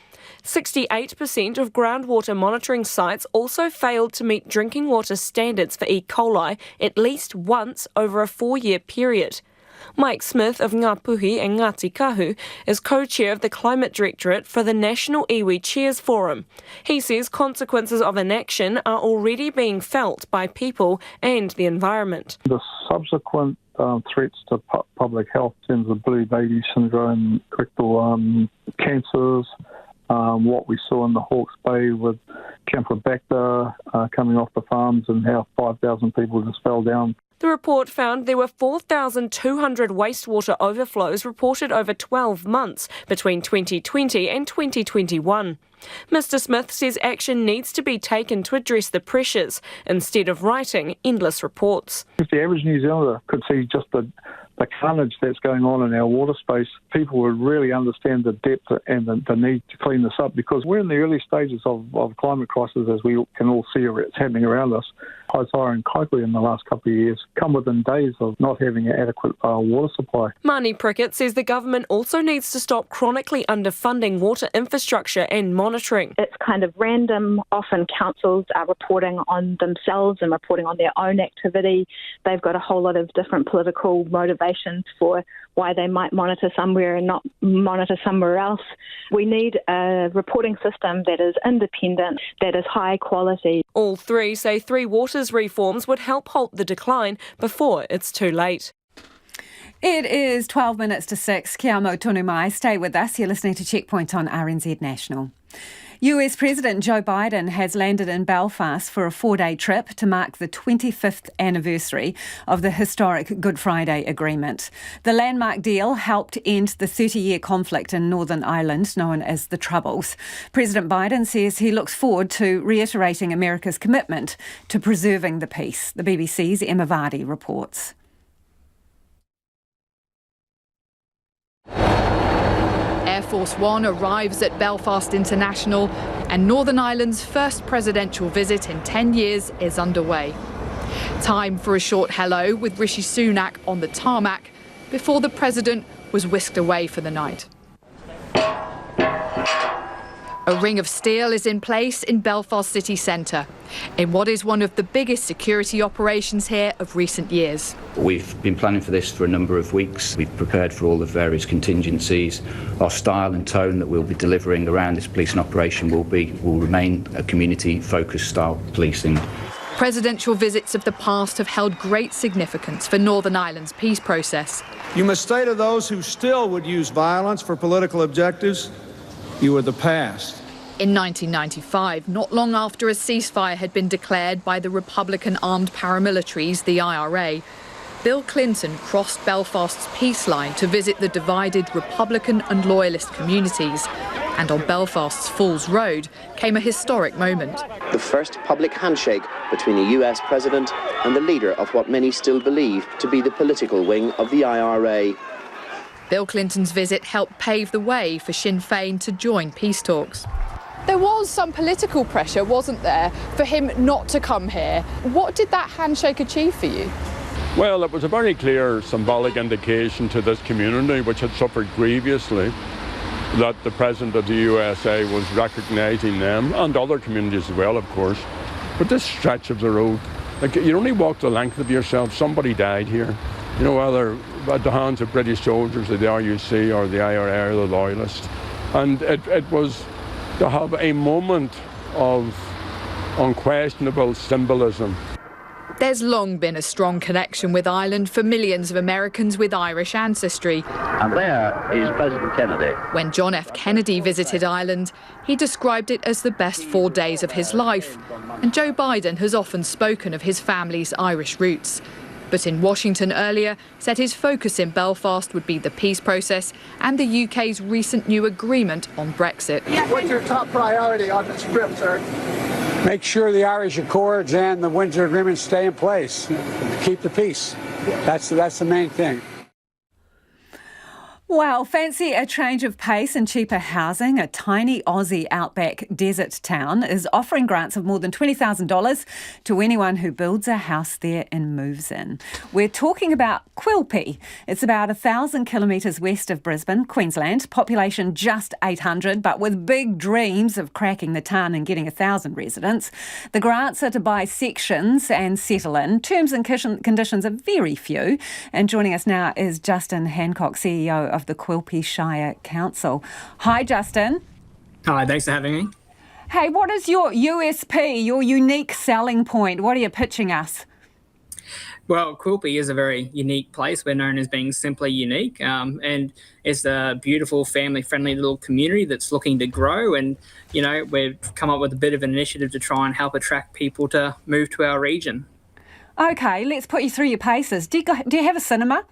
68% of groundwater monitoring sites also failed to meet drinking water standards for E. coli at least once over a 4-year period. Mike Smith of Ngāpuhi and Ngāti Kahu is co-chair of the Climate Directorate for the National Iwi Chairs Forum. He says consequences of inaction are already being felt by people and the environment. The subsequent threats to public health in terms of blue baby syndrome, rectal cancers, what we saw in the Hawke's Bay with Campylobacter coming off the farms and how 5,000 people just fell down. The report found there were 4,200 wastewater overflows reported over 12 months between 2020 and 2021. Mr. Smith says action needs to be taken to address the pressures instead of writing endless reports. If the average New Zealander could see just the carnage that's going on in our water space, people would really understand the depth and the need to clean this up, because we're in the early stages of climate crisis, as we can all see it's happening around us. Haisara and Kaipui in the last couple of years come within days of not having an adequate water supply. Marnie Prickett says the government also needs to stop chronically underfunding water infrastructure and monitoring. It's kind of random. Often councils are reporting on themselves and reporting on their own activity. They've got a whole lot of different political motivations for why they might monitor somewhere and not monitor somewhere else. We need a reporting system that is independent, that is high quality. All three say Three Waters reforms would help halt the decline before it's too late. It is 12 minutes to 6. Kia mau tonu mai. Stay with us. You're listening to Checkpoint on RNZ National. US President Joe Biden has landed in Belfast for a 4-day trip to mark the 25th anniversary of the historic Good Friday Agreement. The landmark deal helped end the 30-year conflict in Northern Ireland, known as the Troubles. President Biden says he looks forward to reiterating America's commitment to preserving the peace. The BBC's Emma Vardy reports. Air Force One arrives at Belfast International and Northern Ireland's first presidential visit in 10 years is underway. Time for a short hello with Rishi Sunak on the tarmac before the president was whisked away for the night. A ring of steel is in place in Belfast city centre, in what is one of the biggest security operations here of recent years. We've been planning for this for a number of weeks. We've prepared for all the various contingencies. Our style and tone that we'll be delivering around this policing operation will remain a community-focused style policing. Presidential visits of the past have held great significance for Northern Ireland's peace process. You must say to those who still would use violence for political objectives, you are the past. In 1995, not long after a ceasefire had been declared by the Republican armed paramilitaries, the IRA, Bill Clinton crossed Belfast's peace line to visit the divided Republican and Loyalist communities. And on Belfast's Falls Road came a historic moment. The first public handshake between a US president and the leader of what many still believe to be the political wing of the IRA. Bill Clinton's visit helped pave the way for Sinn Féin to join peace talks. There was some political pressure, wasn't there, for him not to come here. What did that handshake achieve for you? Well, it was a very clear symbolic indication to this community, which had suffered grievously, that the President of the USA was recognising them, and other communities as well, of course. But this stretch of the road, like, you only walk the length of yourself. Somebody died here. You know, whether at the hands of British soldiers, of the RUC or the IRA or the Loyalists. And it was to have a moment of unquestionable symbolism. There's long been a strong connection with Ireland for millions of Americans with Irish ancestry. And there is President Kennedy. When John F. Kennedy visited Ireland, he described it as the best 4 days of his life. And Joe Biden has often spoken of his family's Irish roots. But in Washington earlier, said his focus in Belfast would be the peace process and the UK's recent new agreement on Brexit. What's your top priority on this trip, sir? Make sure the Irish Accords and the Windsor Agreement stay in place. Keep the peace. That's the main thing. Well, fancy a change of pace and cheaper housing? A tiny Aussie outback desert town is offering grants of more than $20,000 to anyone who builds a house there and moves in. We're talking about Quilpie. It's about 1,000 kilometres west of Brisbane, Queensland. Population just 800, but with big dreams of cracking the town and getting 1,000 residents. The grants are to buy sections and settle in. Terms and conditions are very few. And joining us now is Justin Hancock, CEO of the Quilpie Shire Council. Hi, Justin. Hi, thanks for having me. Hey, what is your USP, your unique selling point? What are you pitching us? Well, Quilpie is a very unique place. We're known as being simply unique, and it's a beautiful, family-friendly little community that's looking to grow. And, you know, we've come up with a bit of an initiative to try and help attract people to move to our region. Okay, let's put you through your paces. Do you have a cinema?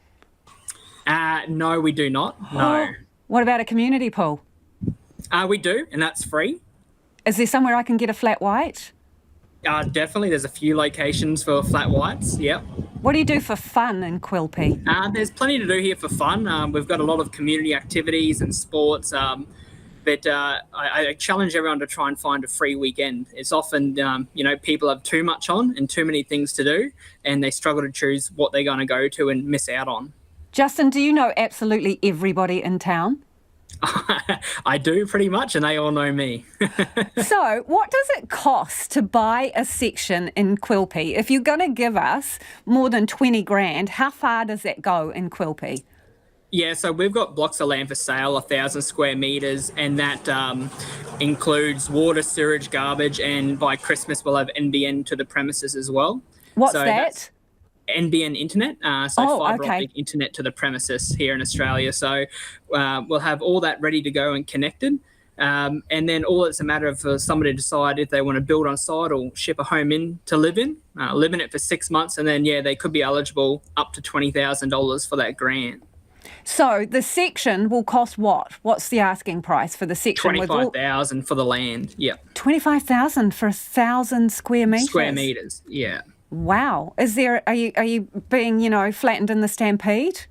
No, we do not. No. What about a community pool? We do, and that's free. Is there somewhere I can get a flat white? Definitely. There's a few locations for flat whites, yep. What do you do for fun in Quilpie? There's plenty to do here for fun. We've got a lot of community activities and sports, but I challenge everyone to try and find a free weekend. It's often, people have too much on and too many things to do, and they struggle to choose what they're going to go to and miss out on. Justin, do you know absolutely everybody in town? I do, pretty much, and they all know me. So what does it cost to buy a section in Quilpie? If you're going to give us more than 20 grand, how far does that go in Quilpie? Yeah, so we've got blocks of land for sale, 1,000 square metres, and that includes water, sewage, garbage, and by Christmas we'll have NBN to the premises as well. What's that? NBN internet, fibre optic internet to the premises here in Australia. So we'll have all that ready to go and connected. And then all it's a matter of for somebody to decide if they want to build on site or ship a home in to live in it for 6 months. And then, they could be eligible up to $20,000 for that grant. So the section will cost what? What's the asking price for the section? $25,000 for the land, yeah. $25,000 for 1,000 square metres? Square metres, yeah. Wow. Are you being, flattened in the stampede?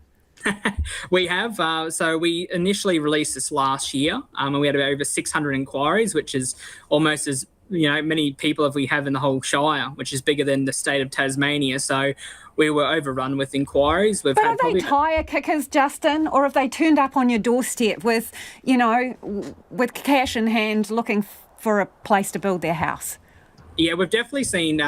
We have. So we initially released this last year, and we had over 600 inquiries, which is almost as many people as we have in the whole Shire, which is bigger than the state of Tasmania. So we were overrun with inquiries. But are they tyre kickers, Justin, or have they turned up on your doorstep with with cash in hand looking for a place to build their house? Yeah, we've definitely seen,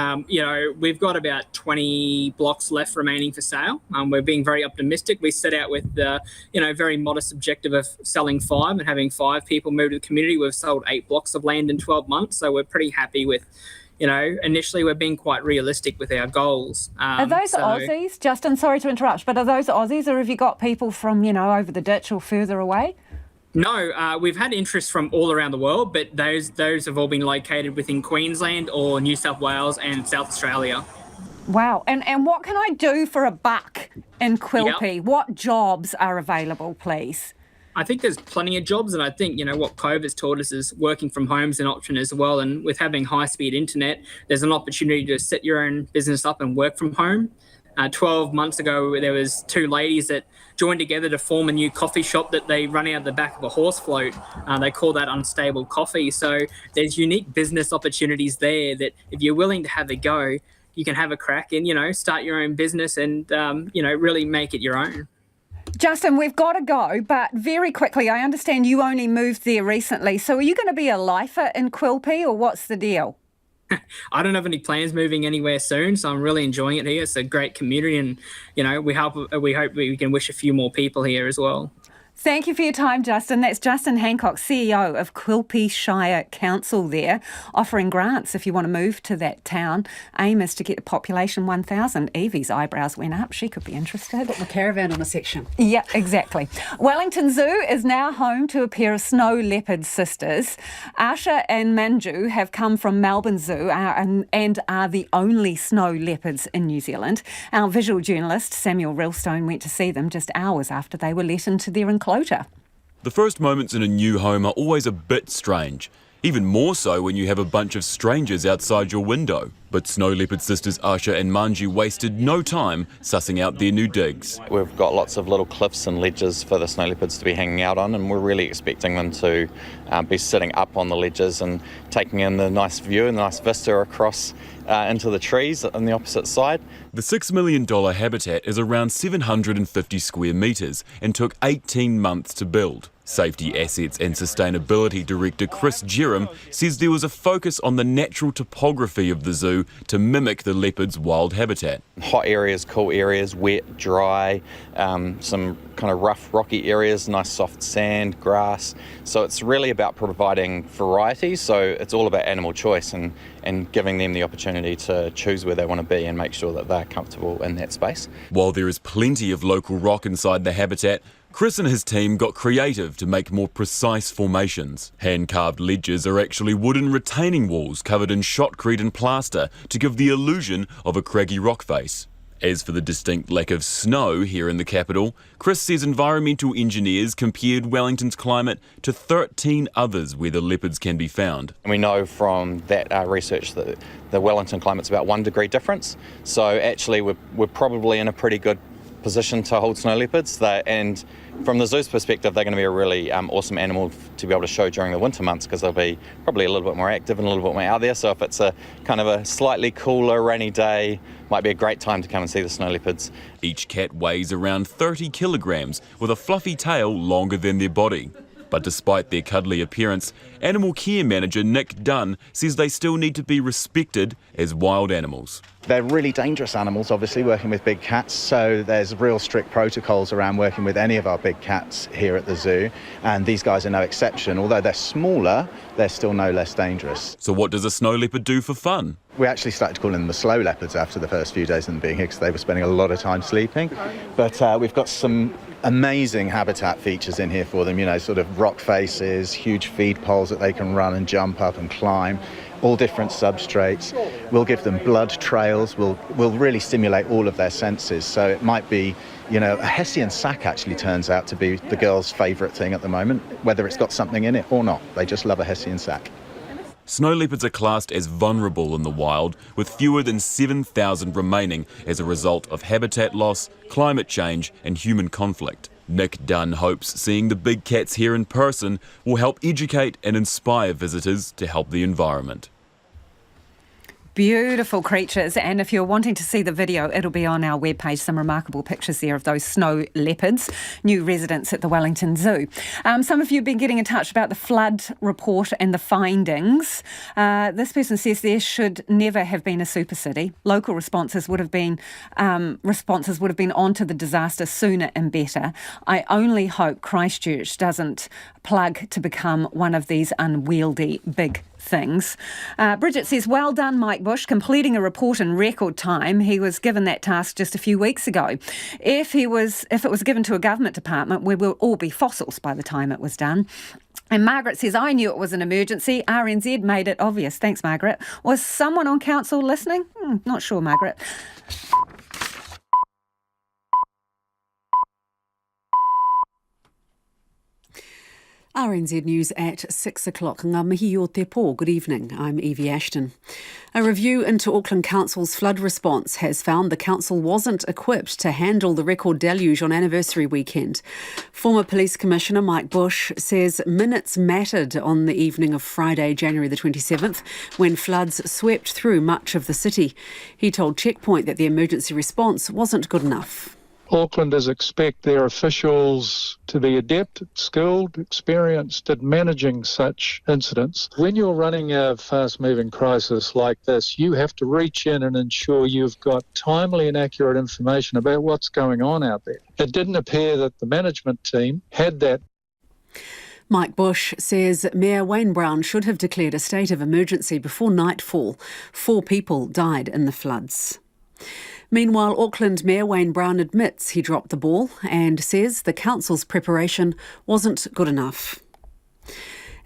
we've got about 20 blocks left remaining for sale. We're being very optimistic. We set out with the, very modest objective of selling 5 and having 5 people move to the community. We've sold 8 blocks of land in 12 months. So we're pretty happy with, initially we're being quite realistic with our goals. Are those Aussies? Justin, sorry to interrupt, but are those Aussies or have you got people from, over the ditch or further away? No, we've had interest from all around the world, but those have all been located within Queensland or New South Wales and South Australia. Wow. And what can I do for a buck in Quilpie? Yep. What jobs are available, please? I think there's plenty of jobs, and I think, what COVID's taught us is working from home is an option as well. And with having high-speed internet, there's an opportunity to set your own business up and work from home. 12 months ago, there was 2 ladies that joined together to form a new coffee shop that they run out the back of a horse float. They call that Unstable Coffee. So there's unique business opportunities there that if you're willing to have a go, you can have a crack and, start your own business and, really make it your own. Justin, we've got to go, but very quickly, I understand you only moved there recently. So are you going to be a lifer in Quilpie or what's the deal? I don't have any plans moving anywhere soon, so I'm really enjoying it here. It's a great community, and we hope we can wish a few more people here as well. Thank you for your time, Justin. That's Justin Hancock, CEO of Quilpie Shire Council there, offering grants if you want to move to that town. Aim is to get the population 1,000. Evie's eyebrows went up. She could be interested. Put my caravan on a section. Yeah, exactly. Wellington Zoo is now home to a pair of snow leopard sisters. Asha and Manju have come from Melbourne Zoo and are the only snow leopards in New Zealand. Our visual journalist, Samuel Rillstone, went to see them just hours after they were let into their enclosure. The first moments in a new home are always a bit strange. Even more so when you have a bunch of strangers outside your window. But snow leopard sisters Asha and Manju wasted no time sussing out their new digs. We've got lots of little cliffs and ledges for the snow leopards to be hanging out on, and we're really expecting them to be sitting up on the ledges and taking in the nice view and the nice vista across into the trees on the opposite side. The $6 million habitat is around 750 square metres and took 18 months to build. Safety Assets and Sustainability Director Chris Jerram says there was a focus on the natural topography of the zoo to mimic the leopard's wild habitat. Hot areas, cool areas, wet, dry, some kind of rough, rocky areas, nice soft sand, grass. So it's really about providing variety. So it's all about animal choice and giving them the opportunity to choose where they want to be and make sure that they're comfortable in that space. While there is plenty of local rock inside the habitat, Chris and his team got creative to make more precise formations. Hand-carved ledges are actually wooden retaining walls covered in shotcrete and plaster to give the illusion of a craggy rock face. As for the distinct lack of snow here in the capital, Chris says environmental engineers compared Wellington's climate to 13 others where the leopards can be found. And we know from that research that the Wellington climate's about 1 degree difference. So actually we're probably in a pretty good position to hold snow leopards, and from the zoo's perspective they're going to be a really awesome animal to be able to show during the winter months because they'll be probably a little bit more active and a little bit more out there. So if it's a kind of a slightly cooler rainy day, might be a great time to come and see the snow leopards. Each cat weighs around 30 kilograms with a fluffy tail longer than their body. But despite their cuddly appearance, animal care manager Nick Dunn says they still need to be respected as wild animals. They're really dangerous animals, obviously, working with big cats, so there's real strict protocols around working with any of our big cats here at the zoo, and these guys are no exception. Although they're smaller, they're still no less dangerous. So what does a snow leopard do for fun? We actually started calling them the slow leopards after the first few days of them being here because they were spending a lot of time sleeping. But we've got some amazing habitat features in here for them, you know, sort of rock faces, huge feed poles that they can run and jump up and climb, all different substrates. We'll give them blood trails, we'll really stimulate all of their senses. So it might be, you know, a Hessian sack actually turns out to be the girls' favourite thing at the moment, whether it's got something in it or not. They just love a Hessian sack. Snow leopards are classed as vulnerable in the wild, with fewer than 7,000 remaining as a result of habitat loss, climate change and human conflict. Nick Dunn hopes seeing the big cats here in person will help educate and inspire visitors to help the environment. Beautiful creatures, and if you're wanting to see the video, it'll be on our webpage. Some remarkable pictures there of those snow leopards, new residents at the Wellington Zoo. Some of you have been getting in touch about the flood report and the findings. This person says there should never have been a super city. Local responses would have been onto the disaster sooner and better. I only hope Christchurch doesn't plug to become one of these unwieldy big things. Bridget says, well done, Mike Bush, completing a report in record time. He was given that task just a few weeks ago. If it was given to a government department, we will all be fossils by the time it was done. And Margaret says, I knew it was an emergency. RNZ made it obvious. Thanks, Margaret. Was someone on council listening? Not sure, Margaret. RNZ News at 6 o'clock. Ngā mihi o te pō. Good evening. I'm Evie Ashton. A review into Auckland Council's flood response has found the council wasn't equipped to handle the record deluge on anniversary weekend. Former Police Commissioner Mike Bush says minutes mattered on the evening of Friday, January the 27th, when floods swept through much of the city. He told Checkpoint that the emergency response wasn't good enough. Aucklanders expect their officials to be adept, skilled, experienced at managing such incidents. When you're running a fast-moving crisis like this, you have to reach in and ensure you've got timely and accurate information about what's going on out there. It didn't appear that the management team had that. Mike Bush says Mayor Wayne Brown should have declared a state of emergency before nightfall. 4 people died in the floods. Meanwhile, Auckland Mayor Wayne Brown admits he dropped the ball and says the council's preparation wasn't good enough.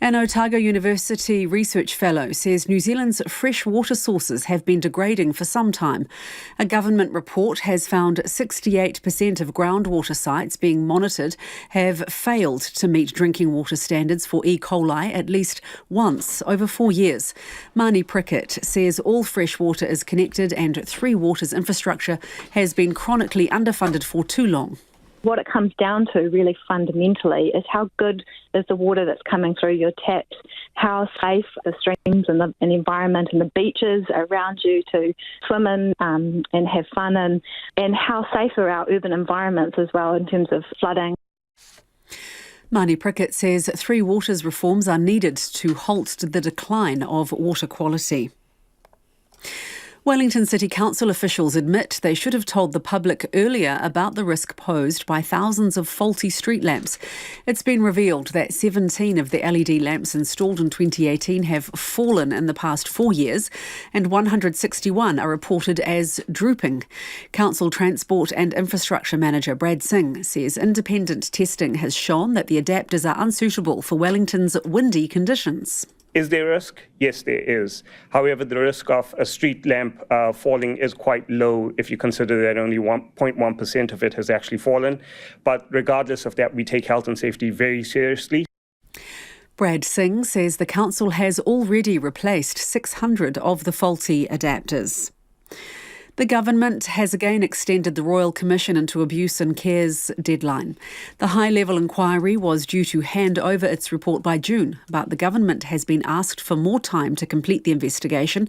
An Otago University research fellow says New Zealand's freshwater sources have been degrading for some time. A government report has found 68% of groundwater sites being monitored have failed to meet drinking water standards for E. coli at least once over 4 years. Marnie Prickett says all freshwater is connected and Three Waters infrastructure has been chronically underfunded for too long. What it comes down to really fundamentally is how good is the water that's coming through your taps, how safe the streams and the environment and the beaches around you to swim in and have fun in, and how safe are our urban environments as well in terms of flooding. Marnie Prickett says Three Waters reforms are needed to halt the decline of water quality. Wellington City Council officials admit they should have told the public earlier about the risk posed by thousands of faulty street lamps. It's been revealed that 17 of the LED lamps installed in 2018 have fallen in the past 4 years, and 161 are reported as drooping. Council Transport and Infrastructure Manager Brad Singh says independent testing has shown that the adapters are unsuitable for Wellington's windy conditions. Is there risk? Yes, there is. However, the risk of a street lamp falling is quite low if you consider that only 1.1% of it has actually fallen. But regardless of that, we take health and safety very seriously. Brad Singh says the council has already replaced 600 of the faulty adapters. The government has again extended the Royal Commission into Abuse and Care's deadline. The high-level inquiry was due to hand over its report by June, but the government has been asked for more time to complete the investigation.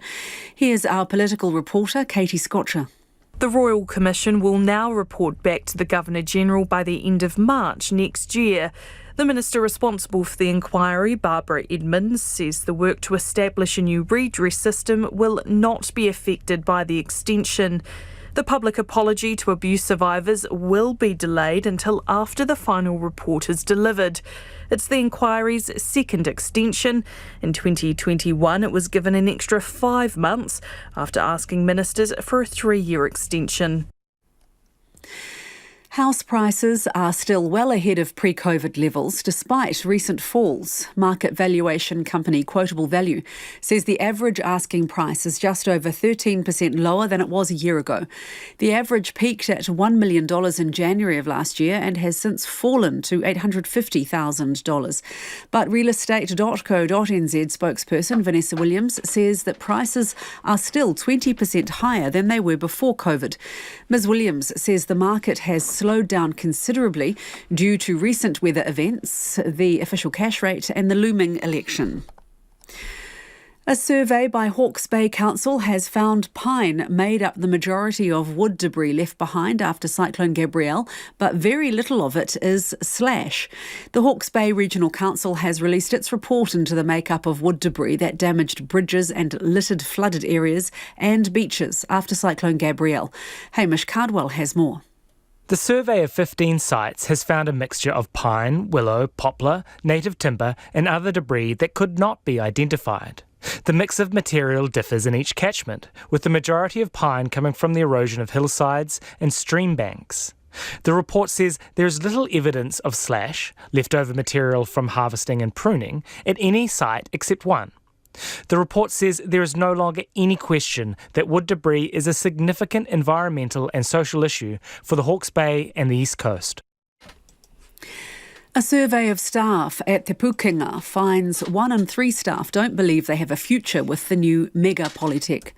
Here's our political reporter, Katie Scotcher. The Royal Commission will now report back to the Governor-General by the end of March next year. The Minister responsible for the inquiry, Barbara Edmonds, says the work to establish a new redress system will not be affected by the extension. The public apology to abuse survivors will be delayed until after the final report is delivered. It's the inquiry's second extension. In 2021, it was given an extra 5 months after asking ministers for a 3-year extension. House prices are still well ahead of pre-COVID levels despite recent falls. Market valuation company Quotable Value says the average asking price is just over 13% lower than it was a year ago. The average peaked at $1 million in January of last year and has since fallen to $850,000. But realestate.co.nz spokesperson Vanessa Williams says that prices are still 20% higher than they were before COVID. Ms Williams says the market has slowed down considerably due to recent weather events, the official cash rate and the looming election. A survey by Hawke's Bay Council has found pine made up the majority of wood debris left behind after Cyclone Gabrielle, but very little of it is slash. The Hawke's Bay Regional Council has released its report into the makeup of wood debris that damaged bridges and littered flooded areas and beaches after Cyclone Gabrielle. Hamish Cardwell has more. The survey of 15 sites has found a mixture of pine, willow, poplar, native timber and other debris that could not be identified. The mix of material differs in each catchment, with the majority of pine coming from the erosion of hillsides and stream banks. The report says there is little evidence of slash, leftover material from harvesting and pruning, at any site except one. The report says there is no longer any question that wood debris is a significant environmental and social issue for the Hawke's Bay and the East Coast. A survey of staff at Te Pukenga finds 1 in 3 staff don't believe they have a future with the new mega polytech.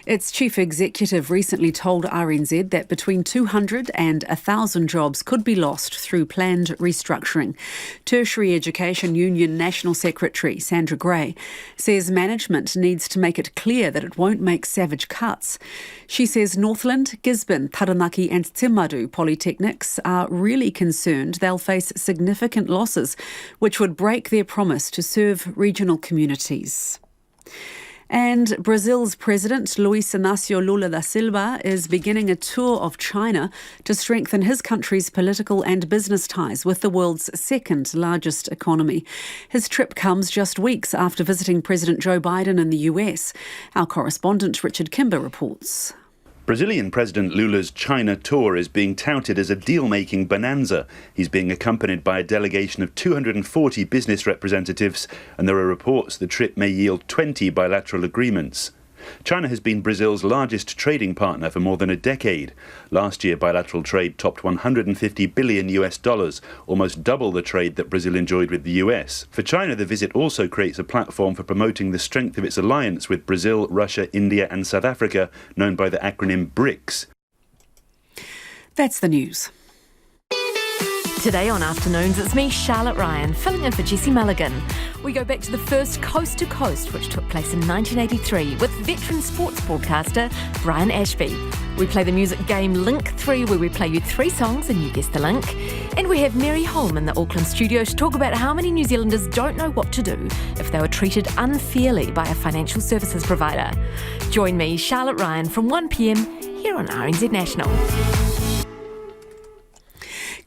Its chief executive recently told RNZ that between 200 and 1,000 jobs could be lost through planned restructuring. Tertiary Education Union National Secretary Sandra Gray says management needs to make it clear that it won't make savage cuts. She says Northland, Gisborne, Taranaki and Te Maru polytechnics are really concerned they'll face significant losses, which would break their promise to serve regional communities. And Brazil's President Luiz Inácio Lula da Silva is beginning a tour of China to strengthen his country's political and business ties with the world's second largest economy. His trip comes just weeks after visiting President Joe Biden in the US. Our correspondent Richard Kimber reports. Brazilian President Lula's China tour is being touted as a deal-making bonanza. He's being accompanied by a delegation of 240 business representatives, and there are reports the trip may yield 20 bilateral agreements. China has been Brazil's largest trading partner for more than a decade. Last year, bilateral trade topped $150 billion, almost double the trade that Brazil enjoyed with the US. For China, the visit also creates a platform for promoting the strength of its alliance with Brazil, Russia, India and South Africa, known by the acronym BRICS. That's the news. Today on Afternoons, it's me, Charlotte Ryan, filling in for Jessie Mulligan. We go back to the first Coast to Coast, which took place in 1983, with veteran sports broadcaster Brian Ashby. We play the music game Link 3, where we play you 3 songs and you guess the link. And we have Mary Holm in the Auckland studio to talk about how many New Zealanders don't know what to do if they were treated unfairly by a financial services provider. Join me, Charlotte Ryan, from 1pm here on RNZ National.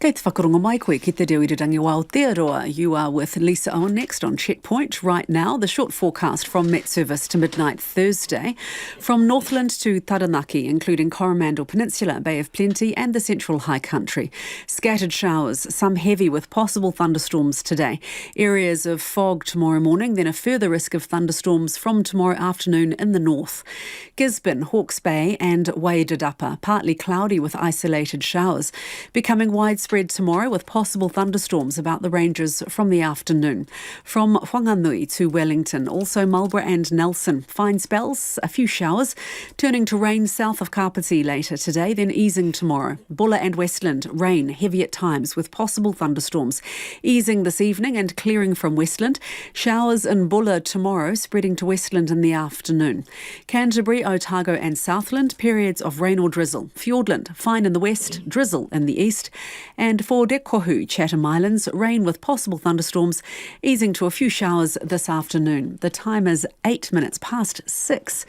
Kei te whakaronga mai koe ki te reo irirangi o Aotearoa. You are with Lisa Owen next on Checkpoint. Right now, the short forecast from Met Service to midnight Thursday. From Northland to Taranaki, including Coromandel Peninsula, Bay of Plenty and the Central High Country. Scattered showers, some heavy with possible thunderstorms today. Areas of fog tomorrow morning, then a further risk of thunderstorms from tomorrow afternoon in the north. Gisborne, Hawke's Bay and Wairarapa, partly cloudy with isolated showers. Becoming widespread tomorrow with possible thunderstorms about the ranges from the afternoon. From Whanganui to Wellington, also Marlborough and Nelson. Fine spells, a few showers, turning to rain south of Kapiti later today, then easing tomorrow. Bulla and Westland, rain, heavy at times with possible thunderstorms. Easing this evening and clearing from Westland. Showers in Bulla tomorrow, spreading to Westland in the afternoon. Canterbury, Otago and Southland, periods of rain or drizzle. Fiordland, fine in the west, drizzle in the east. And for Dekohu, Chatham Islands, rain with possible thunderstorms, easing to a few showers this afternoon. The time is 8 minutes past 6.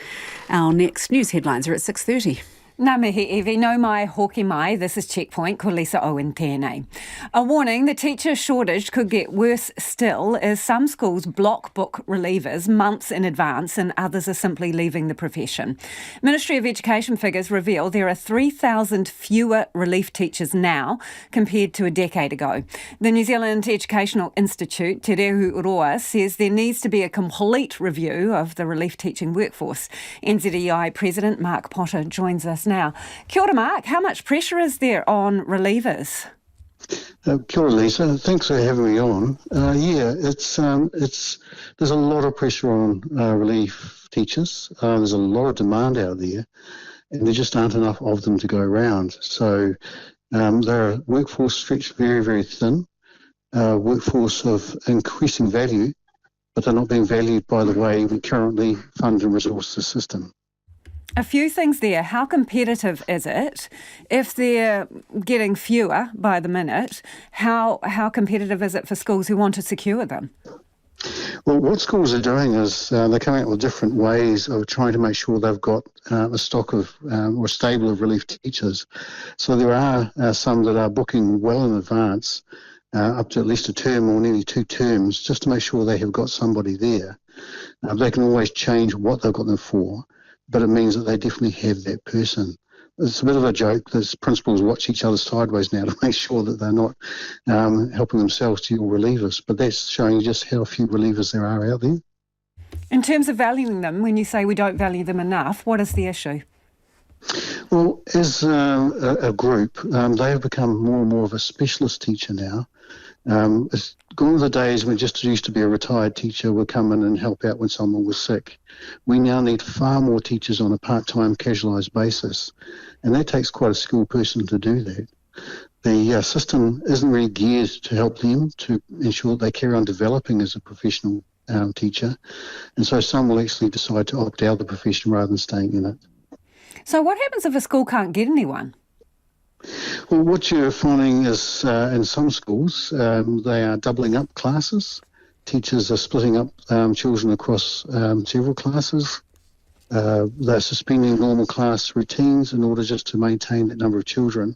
Our next news headlines are at 6:30. Nā mihi Evie, no mai hoki mai. This is Checkpoint, ko Lisa Owen tēnei. A warning, the teacher shortage could get worse still as some schools block book relievers months in advance and others are simply leaving the profession. Ministry of Education figures reveal there are 3,000 fewer relief teachers now compared to a decade ago. The New Zealand Educational Institute, Te Rehu Roa, says there needs to be a complete review of the relief teaching workforce. NZEI President Mark Potter joins us now. Kia ora, Mark. How much pressure is there on relievers? Kia ora, Lisa. Thanks for having me on. There's a lot of pressure on relief teachers. There's a lot of demand out there, and there just aren't enough of them to go around. So their workforce stretched very, very thin. Workforce of increasing value, but they're not being valued by the way we currently fund and resource the system. A few things there. How competitive is it? If they're getting fewer by the minute, how competitive is it for schools who want to secure them? Well, what schools are doing is they're coming up with different ways of trying to make sure they've got a stock of or a stable of relief teachers. So there are some that are booking well in advance, up to at least a term or nearly 2 terms, just to make sure they have got somebody there. They can always change what they've got them for, but it means that they definitely have that person. It's a bit of a joke. There's principals watch each other sideways now to make sure that they're not helping themselves to your relievers, but that's showing just how few relievers there are out there. In terms of valuing them, when you say we don't value them enough, what is the issue? Well, as a group, they have become more and more of a specialist teacher now. It's gone the days when just used to be a retired teacher would come in and help out when someone was sick. We now need far more teachers on a part-time casualised basis, and that takes quite a skilled person to do that. The system isn't really geared to help them to ensure that they carry on developing as a professional teacher, and so some will actually decide to opt out of the profession rather than staying in it. So what happens if a school can't get anyone? Well, what you're finding is in some schools, they are doubling up classes. Teachers are splitting up children across several classes. They're suspending normal class routines in order just to maintain that number of children.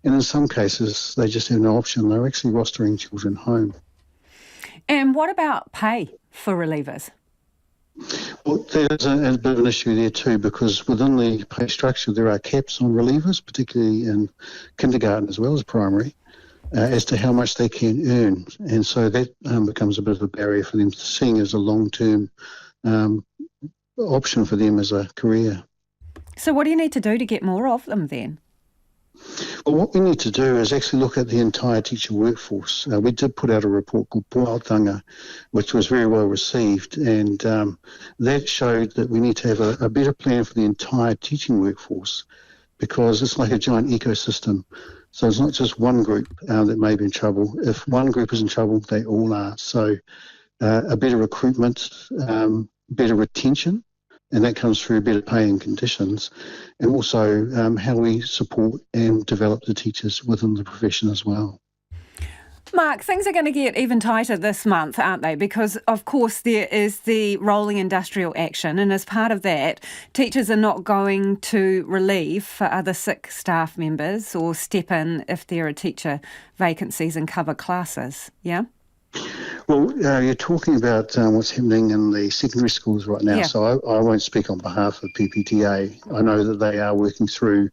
And in some cases, they just have no option. They're actually rostering children home. And what about pay for relievers? Well, there's a bit of an issue there too, because within the pay structure there are caps on relievers, particularly in kindergarten as well as primary, as to how much they can earn. And so that becomes a bit of a barrier for them, seeing as a long-term option for them as a career. So what do you need to do to get more of them then? Well, what we need to do is actually look at the entire teacher workforce. We did put out a report called Puaotanga, which was very well received, and that showed that we need to have a better plan for the entire teaching workforce, because it's like a giant ecosystem. So it's not just one group that may be in trouble. If one group is in trouble, they all are. So a better recruitment, better retention, and that comes through better pay and conditions, and also how we support and develop the teachers within the profession as well. Mark, things are going to get even tighter this month, aren't they? Because, of course, there is the rolling industrial action, and as part of that, teachers are not going to relieve for other sick staff members or step in if there are teacher vacancies and cover classes, yeah? Well, you're talking about what's happening in the secondary schools right now, so I won't speak on behalf of PPTA. I know that they are working through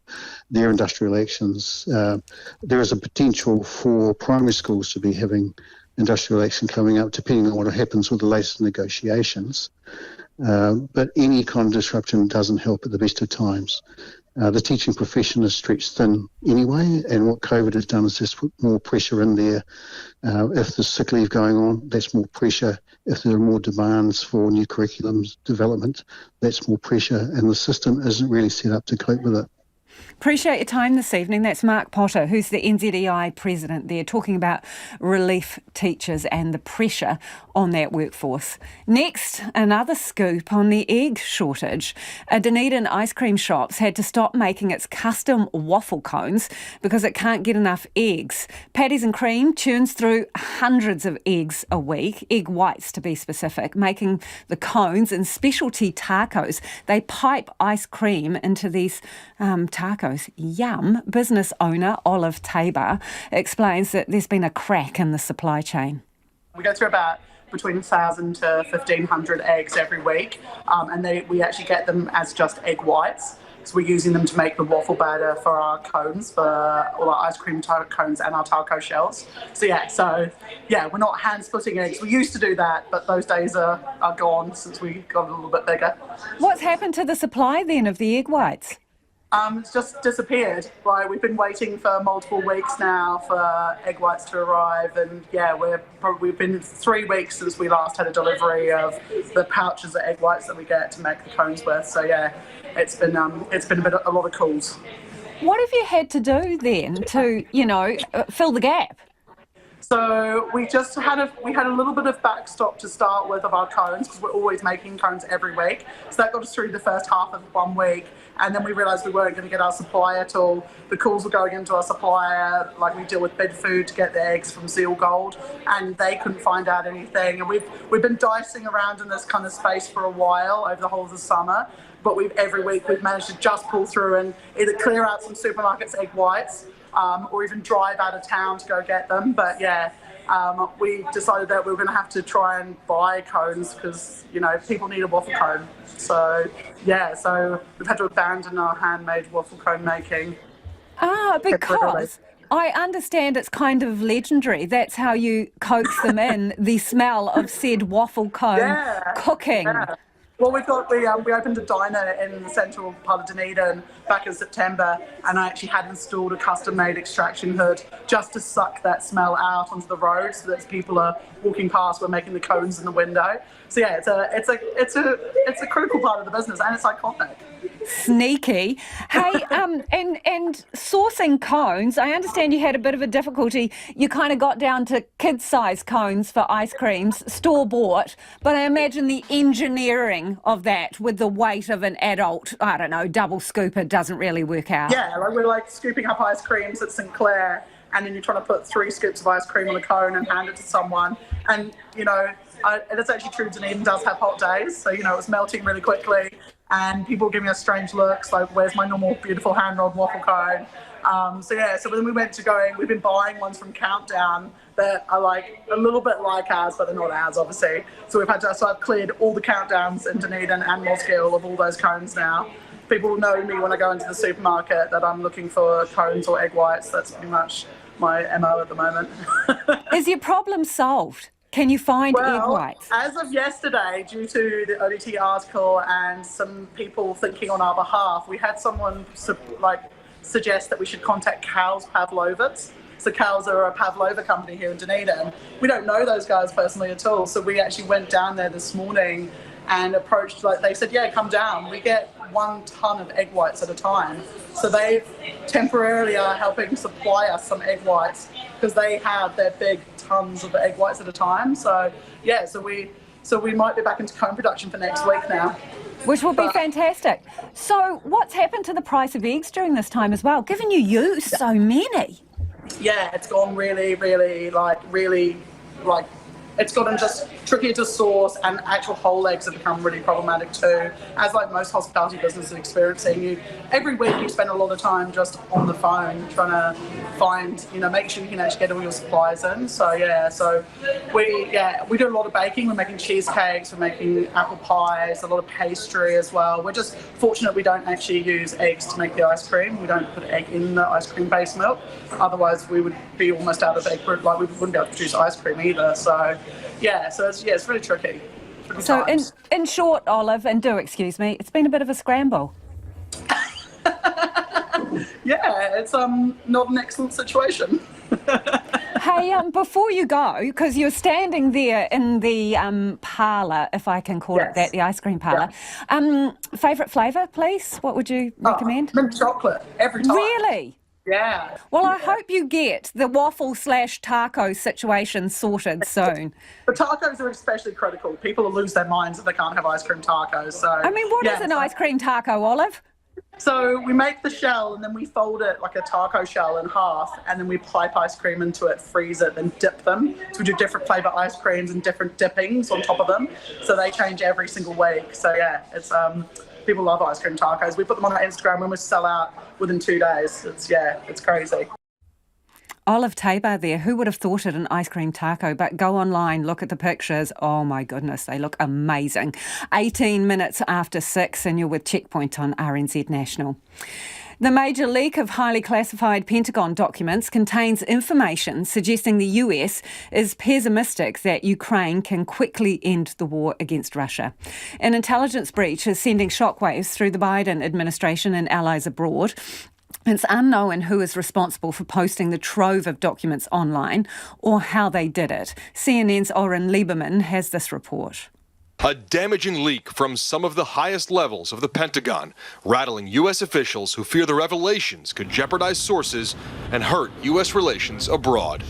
their industrial actions. There is a potential for primary schools to be having industrial action coming up, depending on what happens with the latest negotiations. But any kind of disruption doesn't help at the best of times. The teaching profession is stretched thin anyway, and what COVID has done is just put more pressure in there. If there's sick leave going on, that's more pressure. If there are more demands for new curriculum development, that's more pressure, and the system isn't really set up to cope with it. Appreciate your time this evening. That's Mark Potter, who's the NZEI president there, talking about relief teachers and the pressure on that workforce. Next, another scoop on the egg shortage. Dunedin ice cream shops had to stop making its custom waffle cones because it can't get enough eggs. Paddy's and Cream churns through hundreds of eggs a week, egg whites to be specific, making the cones and specialty tacos. They pipe ice cream into these tacos. Yum. Business owner Olive Tabor explains that there's been a crack in the supply chain. We go through about between 1,000 to 1,500 eggs every week, and we actually get them as just egg whites. So we're using them to make the waffle batter for our cones, for all our ice cream cones and our taco shells. So we're not hand splitting eggs. We used to do that, but those days are gone since we got a little bit bigger. What's happened to the supply then of the egg whites? It's just disappeared. Like, we've been waiting for multiple weeks now for egg whites to arrive, and we've been 3 weeks since we last had a delivery of the pouches of egg whites that we get to make the cones with. So it's been a lot of calls. What have you had to do then to fill the gap? So we had a little bit of backstock to start with of our cones, because we're always making cones every week. So that got us through the first half of 1 week. And then we realised we weren't going to get our supply at all. The calls were going into our supplier, like we deal with Bidfood to get the eggs from Seal Gold, and they couldn't find out anything. And we've been dicing around in this kind of space for a while over the whole of the summer. But every week we've managed to just pull through and either clear out some supermarkets' egg whites, or even drive out of town to go get them. But we decided that we were going to have to try and buy cones because, people need a waffle cone. So we've had to abandon our handmade waffle cone making. Because I understand it's kind of legendary. That's how you coax them in, the smell of said waffle cone cooking. Yeah. Well, we opened a diner in the central part of Dunedin back in September, and I actually had installed a custom-made extraction hood just to suck that smell out onto the road, so that as people are walking past, we're making the cones in the window. So it's a critical part of the business, and it's iconic. Sneaky. Hey, and sourcing cones, I understand you had a bit of a difficulty. You kind of got down to kid-size cones for ice creams, store-bought, but I imagine the engineering of that with the weight of an adult, I don't know, double scooper doesn't really work out. Yeah, we're scooping up ice creams at St Clair, and then you're trying to put 3 scoops of ice cream on a cone and hand it to someone. And, it's actually true, Dunedin does have hot days, so, it was melting really quickly. and people give me a strange looks, like, where's my normal beautiful hand-rolled waffle cone? So then we we've been buying ones from Countdown that are like a little bit like ours, but they're not ours, obviously. So I've cleared all the Countdowns in Dunedin and Mosgiel of all those cones now. People know me when I go into the supermarket that I'm looking for cones or egg whites. That's pretty much my MO at the moment. Is your problem solved? Can you find egg whites? As of yesterday, due to the ODT article and some people thinking on our behalf, we had someone suggest that we should contact Cow's Pavlovits. So Cow's are a Pavlova company here in Dunedin. We don't know those guys personally at all. So we actually went down there this morning and approached, they said, yeah, come down. We get 1 ton of egg whites at a time. So they temporarily are helping supply us some egg whites because they have their big tons of egg whites at a time. So yeah, so we might be back into comb production for next week now. Which will be fantastic. So what's happened to the price of eggs during this time as well, given you use so many? Yeah, it's gone really, it's gotten just trickier to source, and actual whole eggs have become really problematic too. As most hospitality businesses are experiencing, every week you spend a lot of time just on the phone trying to find, make sure you can actually get all your supplies in. So we do a lot of baking. We're making cheesecakes, we're making apple pies, a lot of pastry as well. We're just fortunate we don't actually use eggs to make the ice cream. We don't put egg in the ice cream base milk. Otherwise we would be almost out of egg, we wouldn't be able to produce ice cream either. So it's really tricky. So in short, Olive, and do excuse me, it's been a bit of a scramble. Yeah, it's not an excellent situation. Hey, before you go, because you're standing there in the parlour, if I can call it that, the ice cream parlour. Yeah. Favourite flavour, please? What would you recommend? Mint chocolate, every time. Really? Yeah. Well, I hope you get the waffle/taco situation sorted soon. The tacos are especially critical. People will lose their minds if they can't have ice cream tacos. So what is an ice cream taco, Olive? So we make the shell and then we fold it like a taco shell in half, and then we pipe ice cream into it, freeze it, then dip them. So we do different flavour ice creams and different dippings on top of them. So they change every single week. So yeah, it's people love ice cream tacos. We put them on our Instagram when we sell out within 2 days. It's crazy. Olive Tabor there. Who would have thought it, an ice cream taco? But go online, look at the pictures. Oh my goodness, they look amazing. 18 minutes after 6 and you're with Checkpoint on RNZ National. The major leak of highly classified Pentagon documents contains information suggesting the US is pessimistic that Ukraine can quickly end the war against Russia. An intelligence breach is sending shockwaves through the Biden administration and allies abroad. It's unknown who is responsible for posting the trove of documents online or how they did it. CNN's Oren Lieberman has this report. A damaging leak from some of the highest levels of the Pentagon, rattling U.S. officials who fear the revelations could jeopardize sources and hurt U.S. relations abroad.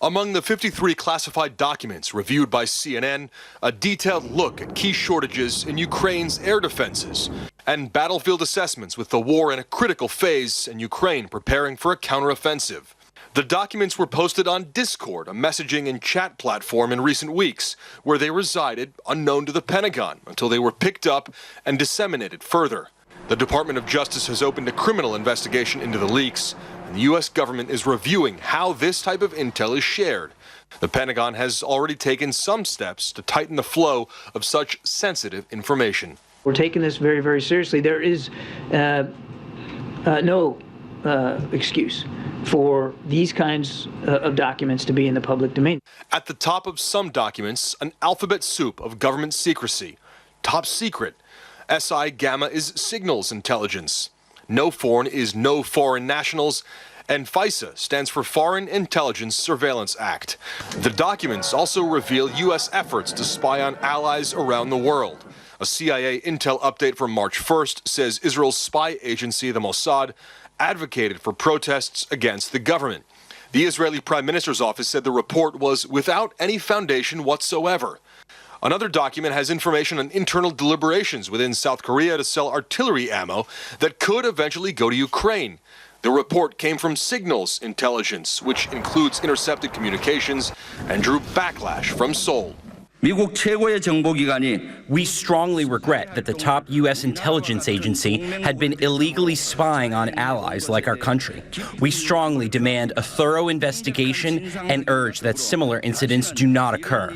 Among the 53 classified documents reviewed by CNN, a detailed look at key shortages in Ukraine's air defenses and battlefield assessments with the war in a critical phase and Ukraine preparing for a counteroffensive. The documents were posted on Discord, a messaging and chat platform, in recent weeks, where they resided unknown to the Pentagon until they were picked up and disseminated further. The Department of Justice has opened a criminal investigation into the leaks, and the U.S. government is reviewing how this type of intel is shared. The Pentagon has already taken some steps to tighten the flow of such sensitive information. We're taking this very, very seriously. There is no excuse for these kinds of documents to be in the public domain. At the top of some documents, an alphabet soup of government secrecy. Top secret. SI Gamma is signals intelligence. No foreign is no foreign nationals. And FISA stands for Foreign Intelligence Surveillance Act. The documents also reveal U.S. efforts to spy on allies around the world. A CIA intel update from March 1st says Israel's spy agency, the Mossad, advocated for protests against the government. The Israeli Prime Minister's office said the report was without any foundation whatsoever. Another document has information on internal deliberations within South Korea to sell artillery ammo that could eventually go to Ukraine. The report came from Signals Intelligence, which includes intercepted communications, and drew backlash from Seoul. 미국 최고의 정보기관이 We strongly regret that the top U.S. intelligence agency had been illegally spying on allies like our country. We strongly demand a thorough investigation and urge that similar incidents do not occur.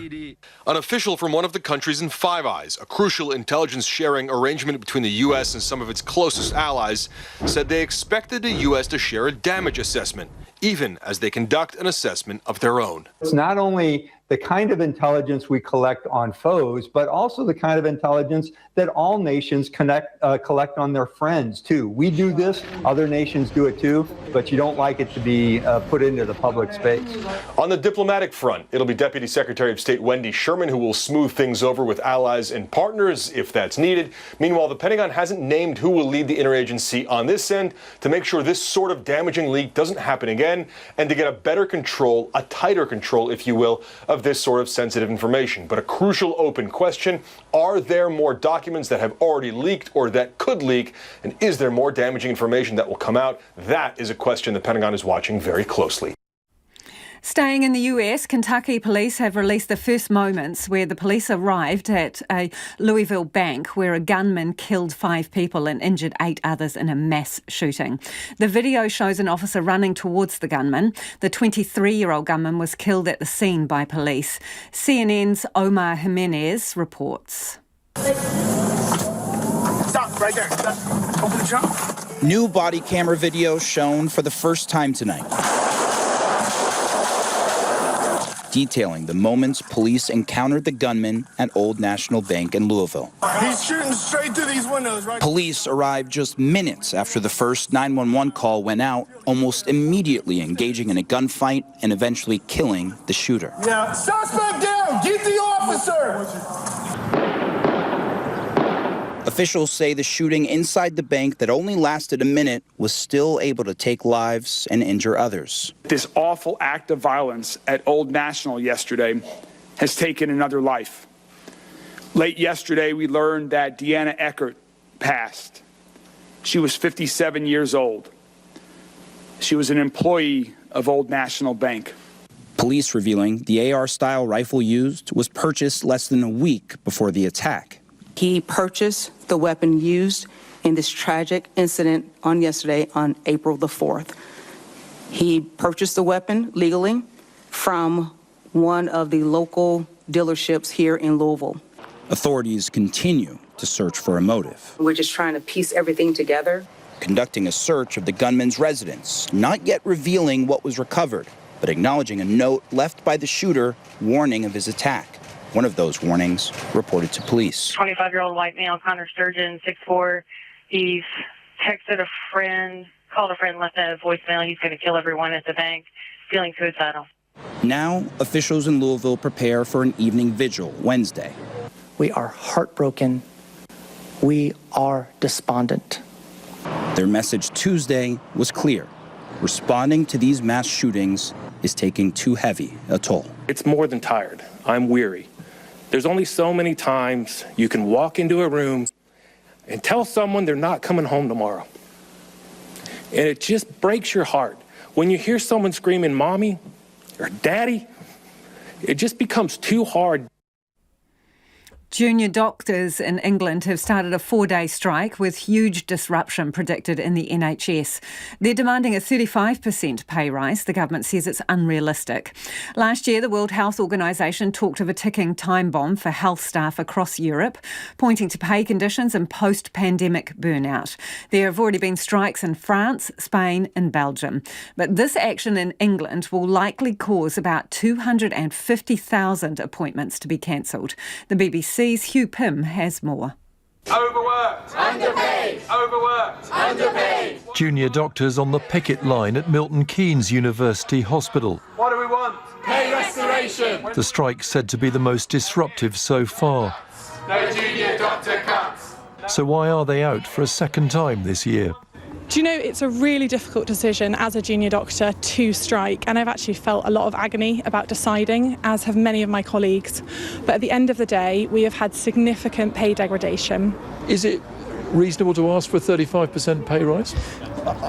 An official from one of the countries in Five Eyes, a crucial intelligence sharing arrangement between the U.S. and some of its closest allies, said they expected the U.S. to share a damage assessment, even as they conduct an assessment of their own. It's not only the kind of intelligence we collect on foes, but also the kind of intelligence that all nations collect on their friends, too. We do this, other nations do it too, but you don't like it to be put into the public space. On the diplomatic front, it'll be Deputy Secretary of State Wendy Sherman who will smooth things over with allies and partners if that's needed. Meanwhile, the Pentagon hasn't named who will lead the interagency on this end to make sure this sort of damaging leak doesn't happen again and to get a better control, a tighter control, if you will, of this sort of sensitive information. But a crucial open question, are there more documents that have already leaked or that could leak? And is there more damaging information that will come out? That is a question the Pentagon is watching very closely. Staying in the US, Kentucky police have released the first moments where the police arrived at a Louisville bank where a gunman killed 5 people and injured 8 others in a mass shooting. The video shows an officer running towards the gunman. The 23-year-old gunman was killed at the scene by police. CNN's Omar Jimenez reports. Stop right there. Open the trunk. New body camera video shown for the first time tonight, detailing the moments police encountered the gunman at Old National Bank in Louisville. He's shooting straight through these windows, right? Police arrived just minutes after the first 911 call went out, almost immediately engaging in a gunfight and eventually killing the shooter. Yeah, suspect down! Get the officer! Officials say the shooting inside the bank that only lasted a minute was still able to take lives and injure others. This awful act of violence at Old National yesterday has taken another life. Late yesterday, we learned that Deanna Eckert passed. She was 57 years old. She was an employee of Old National Bank. Police revealing the AR-style rifle used was purchased less than a week before the attack. He purchased the weapon used in this tragic incident on yesterday, on April the 4th. He purchased the weapon legally from one of the local dealerships here in Louisville. Authorities continue to search for a motive. We're just trying to piece everything together. Conducting a search of the gunman's residence, not yet revealing what was recovered, but acknowledging a note left by the shooter warning of his attack. One of those warnings reported to police. 25-year-old white male, Connor Sturgeon, 6'4". He's texted a friend, called a friend, left a voicemail. He's going to kill everyone at the bank, feeling suicidal. Now, officials in Louisville prepare for an evening vigil Wednesday. We are heartbroken. We are despondent. Their message Tuesday was clear. Responding to these mass shootings is taking too heavy a toll. It's more than tired. I'm weary. There's only so many times you can walk into a room and tell someone they're not coming home tomorrow. And it just breaks your heart. When you hear someone screaming, "Mommy," or "Daddy," it just becomes too hard. Junior doctors in England have started a 4-day strike with huge disruption predicted in the NHS. They're demanding a 35% pay rise. The government says it's unrealistic. Last year, the World Health Organization talked of a ticking time bomb for health staff across Europe, pointing to pay conditions and post-pandemic burnout. There have already been strikes in France, Spain and Belgium. But this action in England will likely cause about 250,000 appointments to be cancelled. The BBC's Hugh Pym has more. Overworked, underpaid, overworked, underpaid. Junior doctors on the picket line at Milton Keynes University Hospital. What do we want? Pay restoration. The strike said to be the most disruptive so far. No junior doctor cuts. So why are they out for a second time this year? Do you know, it's a really difficult decision as a junior doctor to strike, and I've actually felt a lot of agony about deciding, as have many of my colleagues. But at the end of the day, we have had significant pay degradation. Is it reasonable to ask for a 35% pay rise?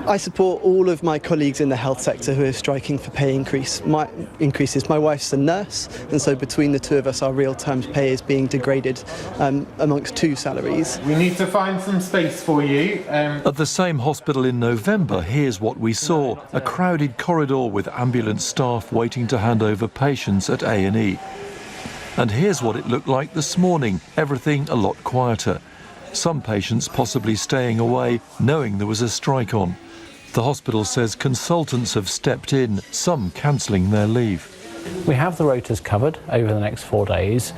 I support all of my colleagues in the health sector who are striking for pay increases. My wife's a nurse, and so between the two of us, our real terms pay is being degraded amongst two salaries. We need to find some space for you. At the same hospital in November, here's what we saw. A crowded corridor with ambulance staff waiting to hand over patients at A&E. And here's what it looked like this morning, everything a lot quieter. Some patients possibly staying away, knowing there was a strike on. The hospital says consultants have stepped in, some cancelling their leave. We have the rotas covered over the next 4 days.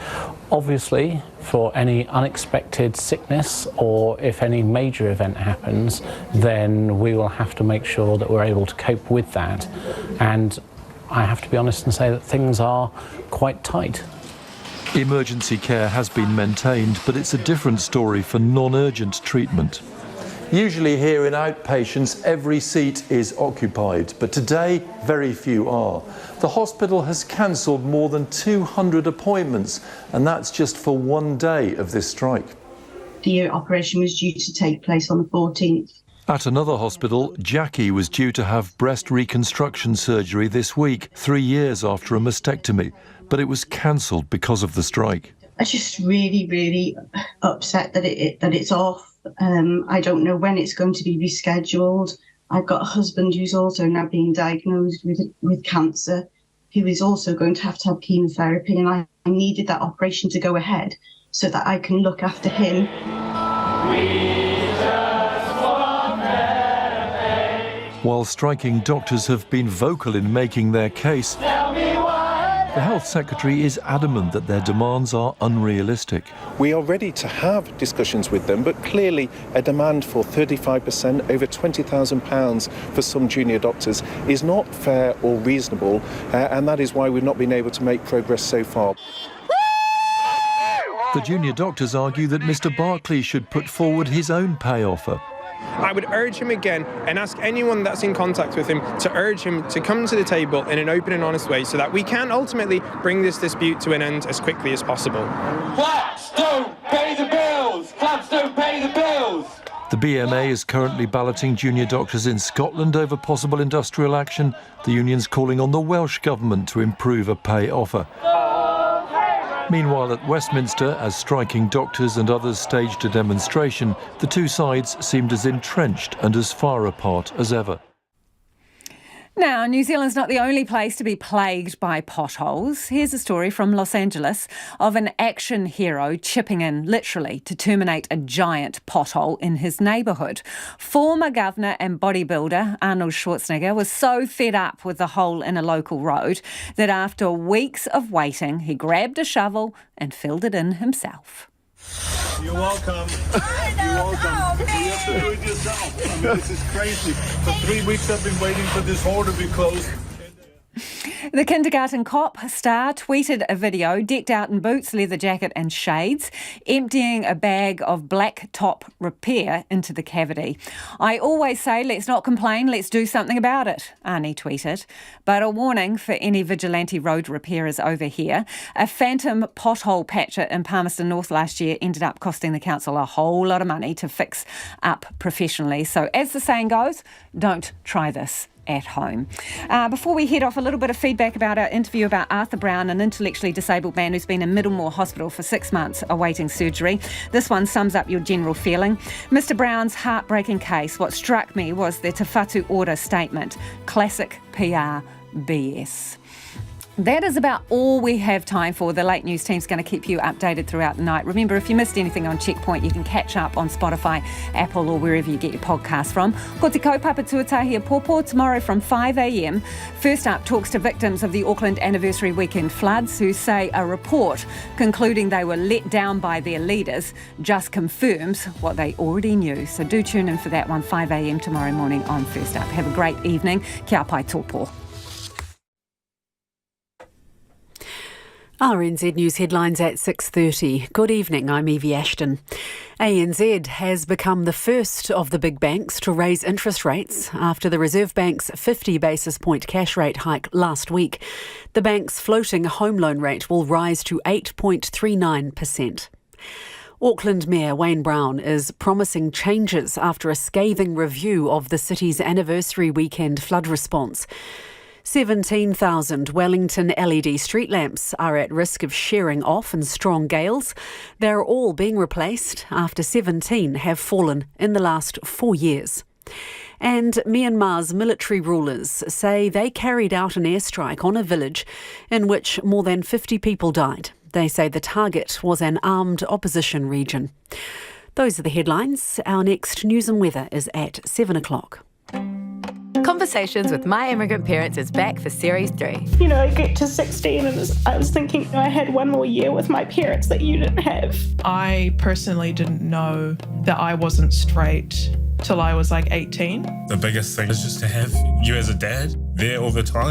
Obviously, for any unexpected sickness or if any major event happens, then we will have to make sure that we're able to cope with that. And I have to be honest and say that things are quite tight. Emergency care has been maintained, but it's a different story for non-urgent treatment. Usually here in outpatients, every seat is occupied, but today very few are. The hospital has cancelled more than 200 appointments, and that's just for 1 day of this strike. The operation was due to take place on the 14th. At another hospital, Jackie was due to have breast reconstruction surgery this week, 3 years after a mastectomy, but it was cancelled because of the strike. I'm just really, really upset that it's off. I don't know when it's going to be rescheduled. I've got a husband who's also now being diagnosed with cancer, who is also going to have chemotherapy, and I needed that operation to go ahead so that I can look after him. While striking doctors have been vocal in making their case, the Health Secretary is adamant that their demands are unrealistic. We are ready to have discussions with them, but clearly a demand for 35%, over £20,000 for some junior doctors is not fair or reasonable, and that is why we've not been able to make progress so far. The junior doctors argue that Mr Barclay should put forward his own pay offer. I would urge him again and ask anyone that's in contact with him to urge him to come to the table in an open and honest way so that we can ultimately bring this dispute to an end as quickly as possible. Flaps don't pay the bills! Flaps don't pay the bills! The BMA is currently balloting junior doctors in Scotland over possible industrial action. The union's calling on the Welsh Government to improve a pay offer. Meanwhile, at Westminster, as striking doctors and others staged a demonstration, the two sides seemed as entrenched and as far apart as ever. Now, New Zealand's not the only place to be plagued by potholes. Here's a story from Los Angeles of an action hero chipping in, literally, to terminate a giant pothole in his neighbourhood. Former governor and bodybuilder Arnold Schwarzenegger was so fed up with the hole in a local road that after weeks of waiting, he grabbed a shovel and filled it in himself. You're welcome. You're welcome. You have to do it yourself. I mean, this is crazy. For 3 weeks I've been waiting for this hole to be closed. The kindergarten cop star tweeted a video decked out in boots, leather jacket and shades, emptying a bag of black top repair into the cavity. I always say, let's not complain, let's do something about it, Arnie tweeted. But a warning for any vigilante road repairers over here. A phantom pothole patcher in Palmerston North last year ended up costing the council a whole lot of money to fix up professionally. So as the saying goes, don't try this at home. Before we head off, a little bit of feedback about our interview about Arthur Brown, an intellectually disabled man who's been in Middlemore Hospital for 6 months awaiting surgery. This one sums up your general feeling. Mr Brown's heartbreaking case. What struck me was the Te Whatu Order statement. Classic PR BS. That is about all we have time for. The Late News team's going to keep you updated throughout the night. Remember, if you missed anything on Checkpoint, you can catch up on Spotify, Apple or wherever you get your podcasts from. Ko te kaupapa tuatahi a pōpō tomorrow from 5 a.m. First up, talks to victims of the Auckland anniversary weekend floods who say a report concluding they were let down by their leaders just confirms what they already knew. So do tune in for that one, 5 a.m. tomorrow morning on First Up. Have a great evening. Kia pai tōpō. RNZ News headlines at 6:30. Good evening, I'm Evie Ashton. ANZ has become the first of the big banks to raise interest rates after the Reserve Bank's 50 basis point cash rate hike last week. The bank's floating home loan rate will rise to 8.39%. Auckland Mayor Wayne Brown is promising changes after a scathing review of the city's anniversary weekend flood response. 17,000 Wellington LED street lamps are at risk of shearing off in strong gales. They're all being replaced after 17 have fallen in the last 4 years. And Myanmar's military rulers say they carried out an airstrike on a village in which more than 50 people died. They say the target was an armed opposition region. Those are the headlines. Our next news and weather is at 7 o'clock. Conversations with My Immigrant Parents is back for Series 3. You know, I get to 16 and I was thinking I had one more year with my parents that you didn't have. I personally didn't know that I wasn't straight till I was like 18. The biggest thing is just to have you as a dad there all the time.